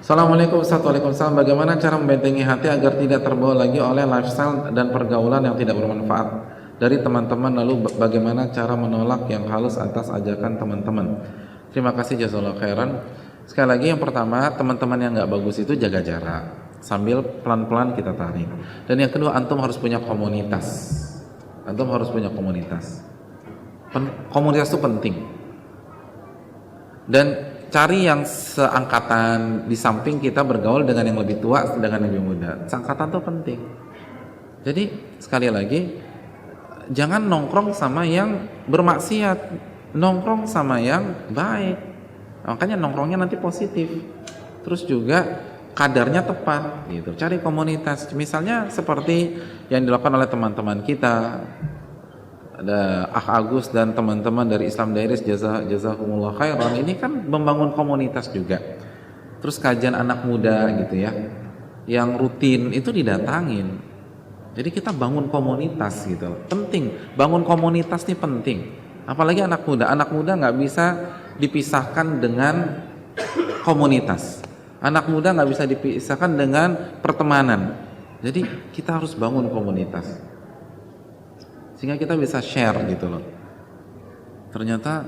Assalamualaikum warahmatullahi wabarakatuh. Bagaimana cara membentengi hati agar tidak terbawa lagi oleh lifestyle dan pergaulan yang tidak bermanfaat dari teman-teman, lalu bagaimana cara menolak yang halus atas ajakan teman-teman? Terima kasih, jazakallahu khairan. Sekali lagi, yang pertama, teman-teman yang nggak bagus itu jaga jarak sambil pelan-pelan kita tarik. Dan yang kedua, antum harus punya komunitas. Antum harus punya komunitas. Komunitas itu penting. dan cari yang seangkatan, di samping kita bergaul dengan yang lebih tua, dengan yang lebih muda. Seangkatan tuh penting. Jadi sekali lagi, jangan nongkrong sama yang bermaksiat, nongkrong sama yang baik. Makanya nongkrongnya nanti positif. Terus juga kadarnya tepat gitu. Cari komunitas. Misalnya seperti yang dilakukan oleh teman-teman kita, ada Agus dan teman-teman dari Islam Dairis, jazakumullah khairan. Ini kan membangun komunitas juga. Terus kajian anak muda gitu ya, yang rutin itu didatangin. Jadi kita bangun komunitas gitu. Penting, bangun komunitas ini penting. Apalagi anak muda nggak bisa dipisahkan dengan komunitas. Anak muda nggak bisa dipisahkan dengan pertemanan. Jadi kita harus bangun komunitas sehingga kita bisa share gitu loh. Ternyata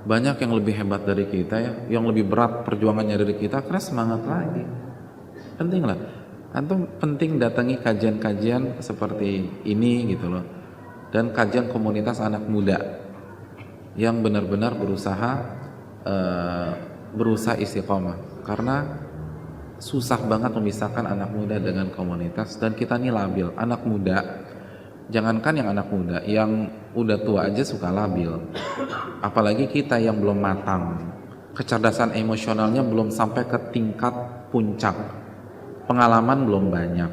banyak yang lebih hebat dari kita ya, yang lebih berat perjuangannya dari kita, karena semangat lagi. Penting lah. Antum penting datangi kajian-kajian seperti ini gitu loh, dan kajian komunitas anak muda yang benar-benar berusaha istiqomah, karena susah banget memisahkan anak muda dengan komunitas. Dan kita ini labil, anak muda, jangankan yang anak muda, yang udah tua aja suka labil, apalagi kita yang belum matang, kecerdasan emosionalnya belum sampai ke tingkat puncak, pengalaman belum banyak,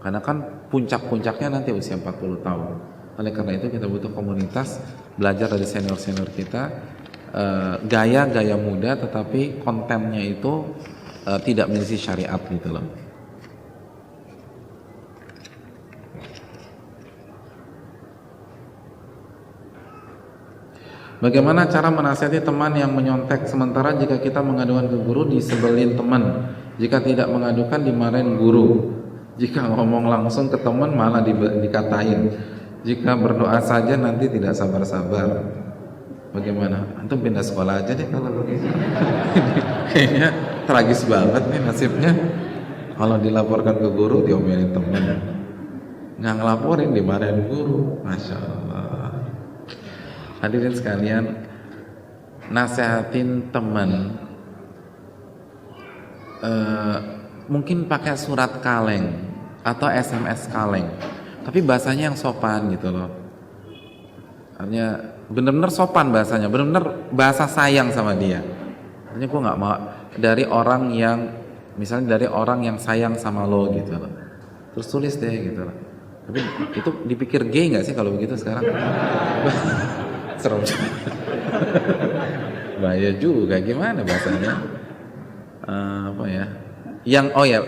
karena kan puncak-puncaknya nanti usia 40 tahun. Oleh karena itu kita butuh komunitas, belajar dari senior-senior kita, gaya-gaya muda tetapi kontennya itu tidak menyelisih syariat gitu loh. Bagaimana cara menasihati teman yang menyontek, sementara jika kita mengadukan ke guru disebelin teman, jika tidak mengadukan dimarahin guru, jika ngomong langsung ke teman malah dikatain, jika berdoa saja nanti tidak sabar-sabar. Bagaimana? Antum pindah sekolah aja deh kalau begitu. Kayaknya tragis banget nih nasibnya. Kalau dilaporkan ke guru diomelin teman, nggak ngelaporin dimarahin guru. Masya Allah. Hadirin sekalian, nasehatin teman mungkin pakai surat kaleng atau SMS kaleng, tapi bahasanya yang sopan gitu loh. Artinya bener-bener sopan bahasanya, bener-bener bahasa sayang sama dia. Artinya gue nggak mau dari orang yang, misalnya dari orang yang sayang sama lo gitu loh, terus tulis deh gitu loh. Tapi itu dipikir gay nggak sih kalau begitu sekarang? Serem. Bahaya juga, gimana bahasanya? Apa ya? Yang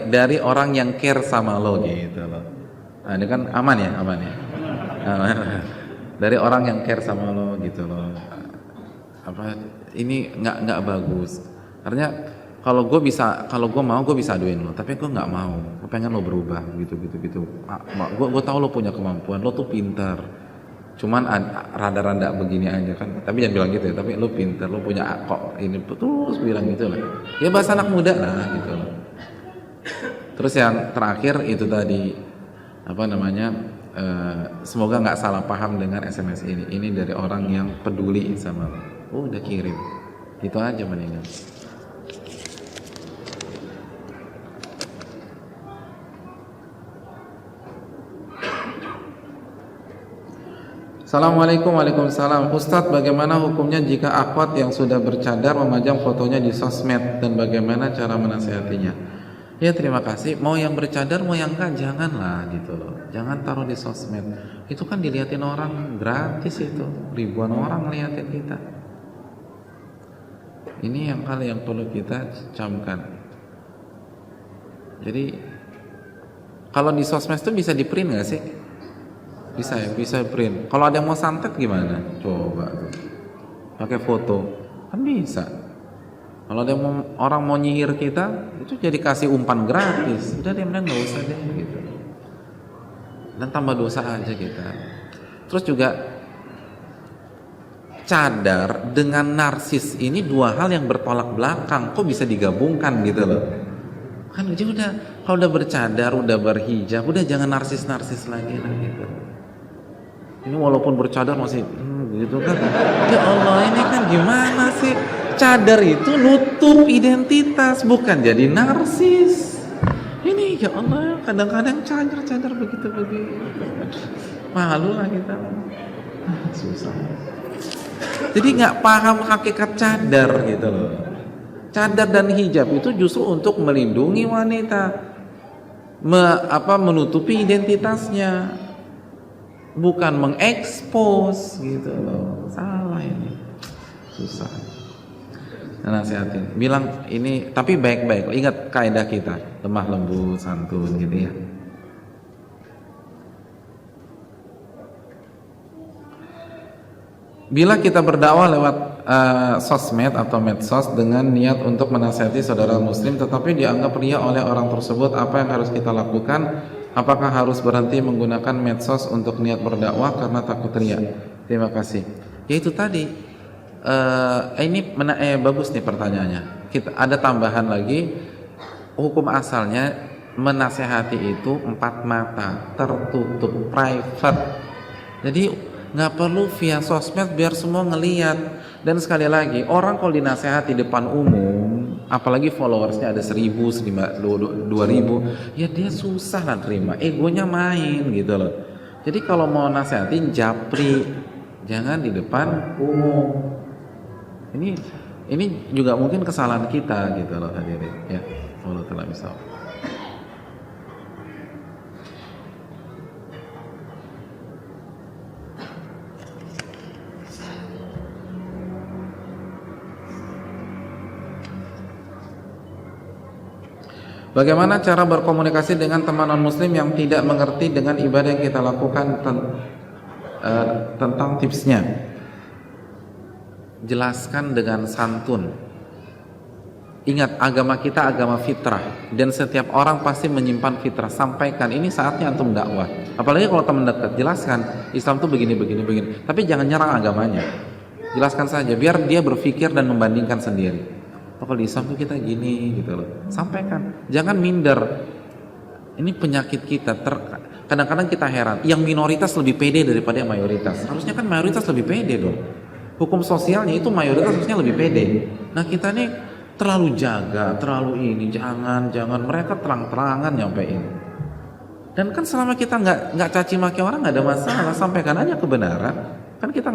dari orang yang care sama lo gitu loh. Nah, ini kan aman ya. Aman. Dari orang yang care sama lo gitu loh. Apa ini nggak bagus. Artinya kalau gue mau gue bisa aduin lo, tapi gue nggak mau. Gue pengen lo berubah gitu. Gue tahu lo punya kemampuan, lo tuh pintar. Cuman rada-rada begini aja kan, tapi jangan bilang gitu ya, tapi lu pinter, lu punya kok ini, terus bilang gitu lah ya, bahasa anak muda lah gitu loh. Terus yang terakhir itu tadi apa namanya, semoga nggak salah paham dengan SMS ini dari orang yang peduli sama lu. Udah kirim itu aja mendingan. Assalamualaikum. Waalaikumsalam. Ustadz, bagaimana hukumnya jika akhwat yang sudah bercadar memajang fotonya di sosmed, dan bagaimana cara menasihatinya? Ya, terima kasih. Mau yang bercadar mau yang enggak, janganlah gitu loh. Jangan taruh di sosmed. Itu kan dilihatin orang gratis itu. Ribuan orang ngeliatin kita. Ini yang hal yang perlu kita camkan. Jadi kalau di sosmed itu bisa di print nggak sih? Bisa ya, bisa print. Kalau ada yang mau santet gimana? Coba tuh. Pakai foto, kan bisa. Kalau ada yang orang mau nyihir kita, itu jadi kasih umpan gratis. Udah deh, nggak usah deh gitu. Dan tambah dosa aja kita. Terus juga cadar dengan narsis ini dua hal yang bertolak belakang. Kok bisa digabungkan gitu loh? Kan udah, kalau udah bercadar, udah berhijab, udah jangan narsis lagi lah gitu. Ini walaupun bercadar masih gitu kan. Ya Allah, ini kan gimana sih? cadar itu nutup identitas, bukan jadi narsis. Ini ya Allah, kadang-kadang cadar begitu. Malu lah kita. Susah. Jadi nggak paham hakikat cadar gitu loh. Cadar dan hijab itu justru untuk melindungi wanita, menutupi identitasnya, bukan mengekspos gitu loh. Salah ini. Susah. Nasihatin, bilang ini, tapi baik-baik. Ingat kaidah kita, lemah lembut, santun gitu ya. Bila kita berdakwah lewat sosmed atau medsos dengan niat untuk menasihati saudara muslim tetapi dianggap riya oleh orang tersebut, apa yang harus kita lakukan? Apakah harus berhenti menggunakan medsos untuk niat berdakwah karena takut riya? Terima kasih. Yaitu tadi, ini bagus nih pertanyaannya. Kita ada tambahan lagi, hukum asalnya menasehati itu 4 mata, tertutup, private. Jadi nggak perlu via sosmed biar semua ngelihat. Dan sekali lagi, orang kalau dinasehati depan umum, apalagi followersnya ada 1000, 2000, ya dia susah lah terima, egonya main gitu loh. Jadi kalau mau nasehatin japri, jangan di depan umum. Ini juga mungkin kesalahan kita gitu loh hadirin ya. Allah telah bisa. Bagaimana cara berkomunikasi dengan teman non-muslim yang tidak mengerti dengan ibadah yang kita lakukan, tentang tipsnya? Jelaskan dengan santun. Ingat, agama kita agama fitrah, dan setiap orang pasti menyimpan fitrah. Sampaikan, ini saatnya antum dakwah. Apalagi kalau teman dekat, jelaskan Islam tuh begini. Tapi jangan nyerang agamanya. Jelaskan saja, biar dia berpikir dan membandingkan sendiri. Kalau di Islam tuh kita gini gitu loh. Sampaikan, jangan minder. Ini penyakit kita. Kadang-kadang kita heran, yang minoritas lebih pede daripada yang mayoritas. Harusnya kan mayoritas lebih pede dong. Hukum sosialnya itu mayoritas harusnya lebih pede. Nah kita nih terlalu jaga, terlalu ini, jangan mereka terang-terangan nyampein. Dan kan selama kita nggak caci maki orang nggak ada masalah, sampaikan aja kebenaran. Kan kita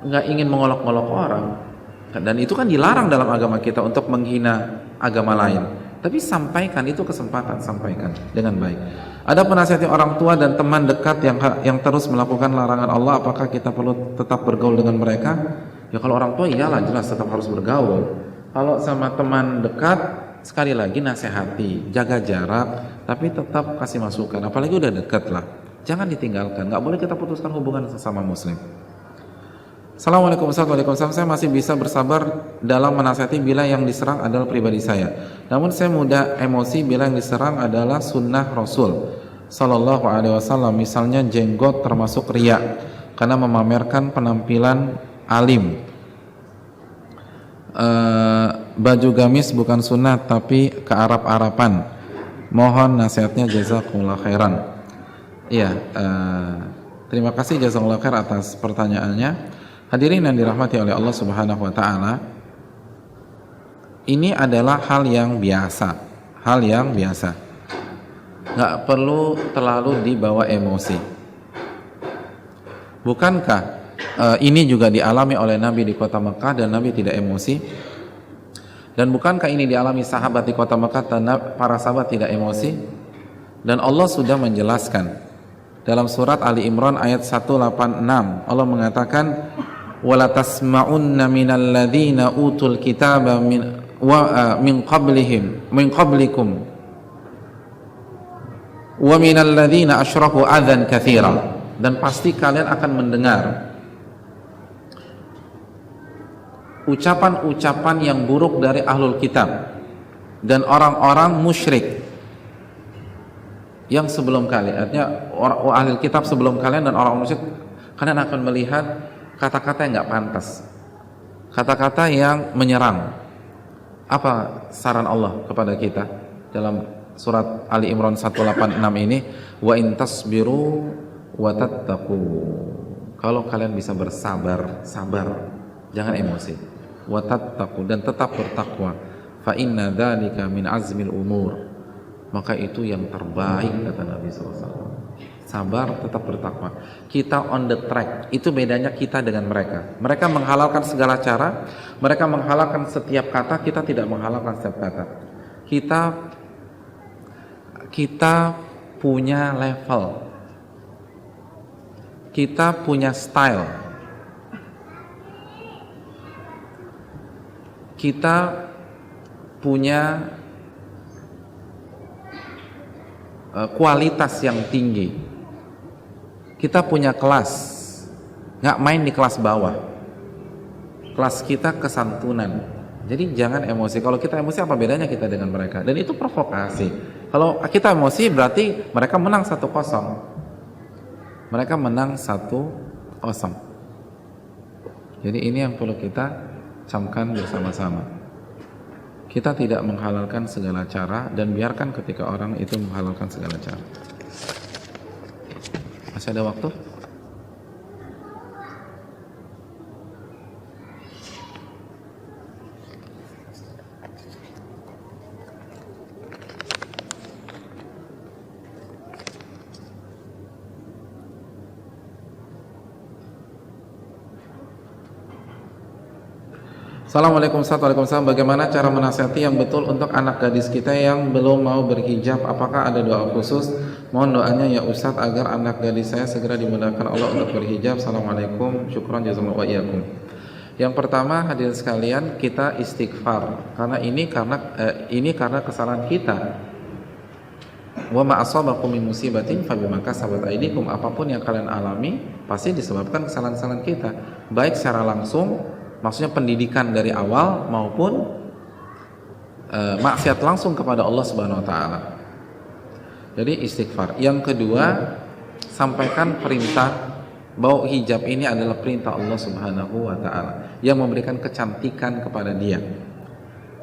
nggak ingin mengolok-olok orang. Dan itu kan dilarang dalam agama kita untuk menghina agama lain. Tapi sampaikan, itu kesempatan, sampaikan dengan baik. Ada penasihati orang tua dan teman dekat yang terus melakukan larangan Allah, apakah kita perlu tetap bergaul dengan mereka? Ya kalau orang tua iyalah jelas tetap harus bergaul. Kalau sama teman dekat, sekali lagi nasihati, jaga jarak, tapi tetap kasih masukan. Apalagi udah dekat lah, jangan ditinggalkan. Nggak boleh kita putuskan hubungan sesama muslim. Assalamualaikum warahmatullahi wabarakatuh. Saya masih bisa bersabar dalam menasihati bila yang diserang adalah pribadi saya. Namun saya mudah emosi bila yang diserang adalah sunnah Rasul Sallallahu Alaihi Wasallam. Misalnya jenggot termasuk riya karena memamerkan penampilan alim. Baju gamis bukan sunnah tapi kearap-arapan. Mohon nasihatnya, jazakumullah khairan. Iya, terima kasih jazakumullah khair atas pertanyaannya. Hadirin yang dirahmati oleh Allah Subhanahu wa taala, ini adalah hal yang biasa. Nggak perlu terlalu dibawa emosi. Bukankah ini juga dialami oleh Nabi di kota Mekah dan Nabi tidak emosi? Dan bukankah ini dialami sahabat di kota Mekah dan para sahabat tidak emosi? Dan Allah sudah menjelaskan dalam surat Ali Imran ayat 186, Allah mengatakan wala tasma'unna minal ladzina utul kitaba min qablikum wa minal ladzina asyraku adzan katsira, dan pasti kalian akan mendengar ucapan-ucapan yang buruk dari ahlul kitab dan orang-orang musyrik yang sebelum kalian, artinya ahlul kitab sebelum kalian dan orang musyrik, kalian akan melihat kata-kata yang nggak pantas, kata-kata yang menyerang. Apa saran Allah kepada kita dalam surat Ali Imran 186 ini? Wa in tasbiru wa tattaqu. Kalau kalian bisa bersabar, jangan emosi. wa tattaqu, dan tetap bertakwa, fa inna dzalika min azmil umur, maka itu yang terbaik, kata Nabi SAW. Sabar, tetap bertakwa. Kita on the track. Itu bedanya kita dengan mereka. Mereka menghalalkan segala cara, mereka menghalalkan setiap kata, kita tidak menghalalkan setiap kata. Kita punya level, kita punya style, kita punya kualitas yang tinggi, kita punya kelas, nggak main di kelas bawah. Kelas kita kesantunan. Jadi jangan emosi. Kalau kita emosi, apa bedanya kita dengan mereka? Dan itu provokasi. Kalau kita emosi berarti mereka menang 1-0. Mereka menang 1-0. Jadi ini yang perlu kita camkan bersama-sama. Kita tidak menghalalkan segala cara, dan biarkan ketika orang itu menghalalkan segala cara. Masih ada waktu? Assalamualaikum warahmatullahi wabarakatuh. Bagaimana cara menasihati yang betul untuk anak gadis kita yang belum mau berhijab? Apakah ada doa khusus? Mohon doanya ya Ustadz agar anak gadis saya segera dimudahkan Allah untuk berhijab. Assalamualaikum, syukran jazakumullah wa iyyakum. Yang pertama, hadirin sekalian, kita istighfar karena ini karena kesalahan kita. Wa ma asabakum min musibatin fabima kasabat aydikum. Apapun yang kalian alami pasti disebabkan kesalahan-kesalahan kita, baik secara langsung, maksudnya pendidikan dari awal, maupun maksiat langsung kepada Allah Subhanahu wa taala. Jadi istighfar. Yang kedua, sampaikan perintah bahwa hijab ini adalah perintah Allah Subhanahu wa taala yang memberikan kecantikan kepada dia.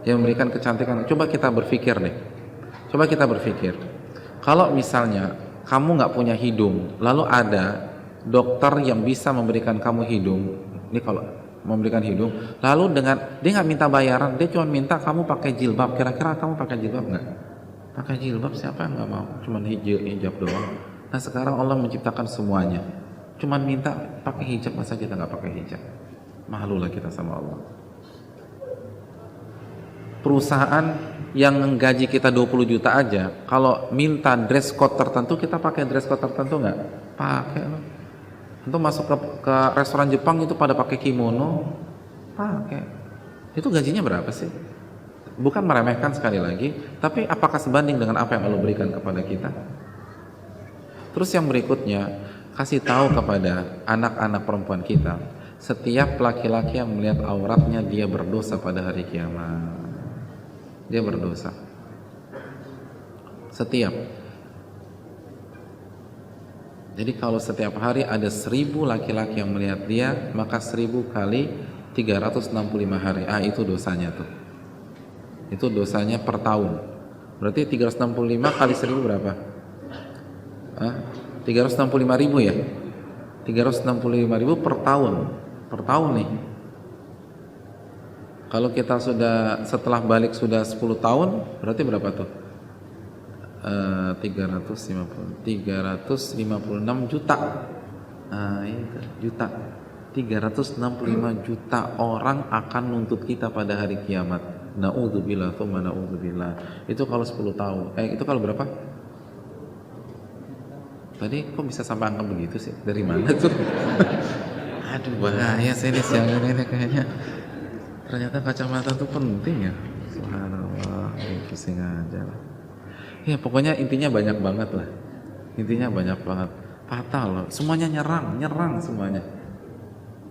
Yang memberikan kecantikan. Coba kita berpikir deh. Coba kita berpikir. Kalau misalnya kamu nggak punya hidung, lalu ada dokter yang bisa memberikan kamu hidung. Ini kalau memberikan hidung, lalu dengan dia nggak minta bayaran, dia cuma minta kamu pakai jilbab. Kira-kira kamu pakai jilbab nggak? Pakai jilbab, siapa yang nggak mau? Cuma hijab doang. Nah sekarang Allah menciptakan semuanya, cuma minta pakai hijab, masa kita nggak pakai hijab? Malulah kita sama Allah. Perusahaan yang gaji kita 20 juta aja, kalau minta dress code tertentu, kita pakai dress code tertentu nggak? Pakai loh. Untuk masuk ke restoran Jepang itu pada pakai kimono, pakai. Itu gajinya berapa sih? Bukan meremehkan sekali lagi, tapi apakah sebanding dengan apa yang Allah berikan kepada kita? Terus yang berikutnya, kasih tahu kepada anak-anak perempuan kita, setiap laki-laki yang melihat auratnya dia berdosa pada hari kiamat. Dia berdosa. Setiap. Jadi kalau setiap hari ada 1000 laki-laki yang melihat dia, maka 1000 kali 365 hari. Itu dosanya tuh. Itu dosanya per tahun. Berarti 365 kali 1000 berapa? 365.000 ya? 365.000 per tahun. Per tahun nih. Kalau kita sudah setelah balik sudah 10 tahun, berarti berapa tuh? 356 juta. Itu juta. 365 juta orang akan nuntut kita pada hari kiamat. Na'udzubillah, tsumma na'udzubillah. Itu kalau 10 tahun. Itu kalau berapa? Tadi kok bisa sampai angka begitu sih? Dari mana tuh? Aduh, bahaya saya ini siang ini kayaknya. Ternyata kacamata tuh penting ya. Subhanallah, pusing aja lah. Ya pokoknya intinya banyak banget lah. Intinya banyak banget. Fatal loh. Semuanya nyerang semuanya.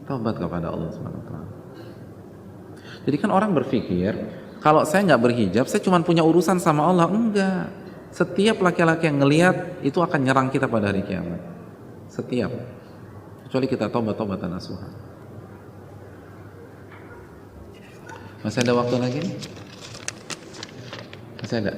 Taubat kepada Allah Subhanahu wa taala. Jadi kan orang berpikir, kalau saya nggak berhijab, saya cuma punya urusan sama Allah. Enggak. Setiap laki-laki yang ngelihat itu akan nyerang kita pada hari kiamat. Setiap. Kecuali kita taubat-taubatan nasuha. Masih ada waktu lagi nih? Masih ada?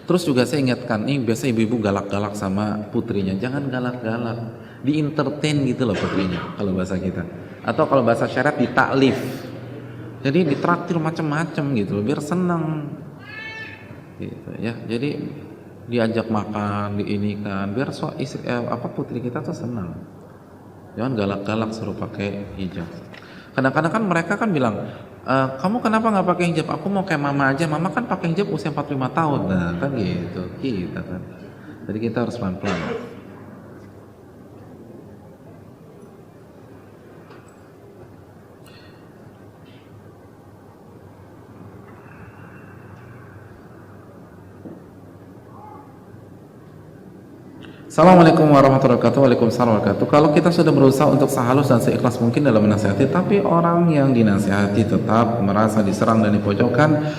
Terus juga saya ingatkan, nih biasa ibu-ibu galak-galak sama putrinya, jangan galak-galak. di-entertain gitu loh putrinya kalau bahasa kita, atau kalau bahasa syariat ditaklif, jadi ditraktir macam-macam gitu biar seneng gitu ya. Jadi diajak makan, diinikan biar putri kita tuh senang. Jangan galak-galak suruh pakai hijab. Kadang-kadang kan mereka kan bilang, kamu kenapa nggak pakai hijab? Aku mau kayak mama aja. Mama kan pakai hijab usia 45 tahun. Nah kan gitu kita kan. Jadi kita harus pelan-pelan. Assalamualaikum warahmatullahi wabarakatuh. Waalaikumsalam warahmatullahi wabarakatuh. Kalau kita sudah berusaha untuk sehalus dan seikhlas mungkin dalam menasihati, tapi orang yang dinasihati tetap merasa diserang dan dipojokkan,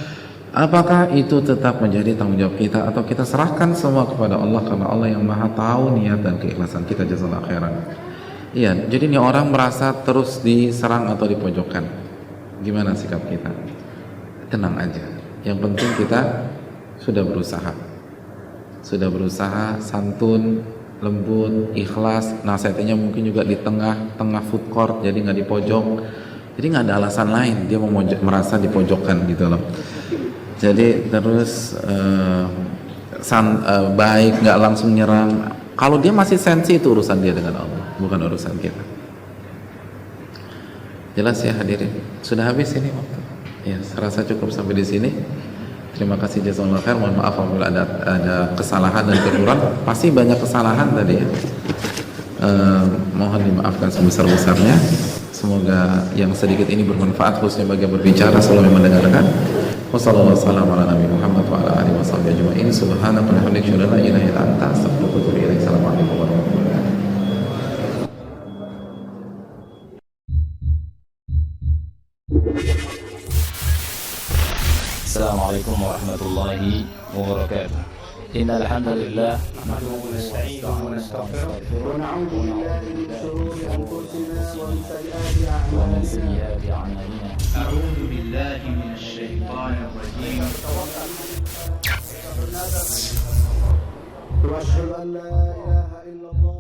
apakah itu tetap menjadi tanggung jawab kita atau kita serahkan semua kepada Allah, karena Allah yang maha tahu niat dan keikhlasan kita. Jazakallahu khairan. Iya, jadi ini orang merasa terus diserang atau dipojokkan. Gimana sikap kita? Tenang aja. Yang penting kita sudah berusaha santun, lembut, ikhlas. Nasihatnya mungkin juga di tengah food court, jadi nggak di pojok. Jadi nggak ada alasan lain dia merasa dipojokkan gitu loh. Jadi terus baik, nggak langsung nyerang. Kalau dia masih sensi, itu urusan dia dengan Allah, bukan urusan kita. Jelas ya hadirin. Sudah habis ini waktu. Ya, serasa cukup sampai di sini. Terima kasih, jazakallahu khair. Mohon maaf apabila ada kesalahan dan kekurangan. Pasti banyak kesalahan tadi ya. Mohon dimaafkan sebesar-besarnya. Semoga yang sedikit ini bermanfaat, khususnya bagi yang berbicara selalu yang mendengarkan. Wassalamualaikum warahmatullahi wabarakatuh. Wa ala alihi washabihi ajma'in. Subhanaka wa bihamdika asyhadu an la ilaha illa anta astaghfiruka wa atubu ilaik. Assalamualaikum warahmatullahi wabarakatuh. Assalamualaikum warahmatullahi wabarakatuh. Innal hamdalillah nahmaduhu wa nasta'inuhu wa nastaghfiruh wa na'udzu billahi min shururi anfusina wa min sayyiati a'malina. أعوذ بالله من الشيطان الرجيم. وأشهد أن لا إله إلا الله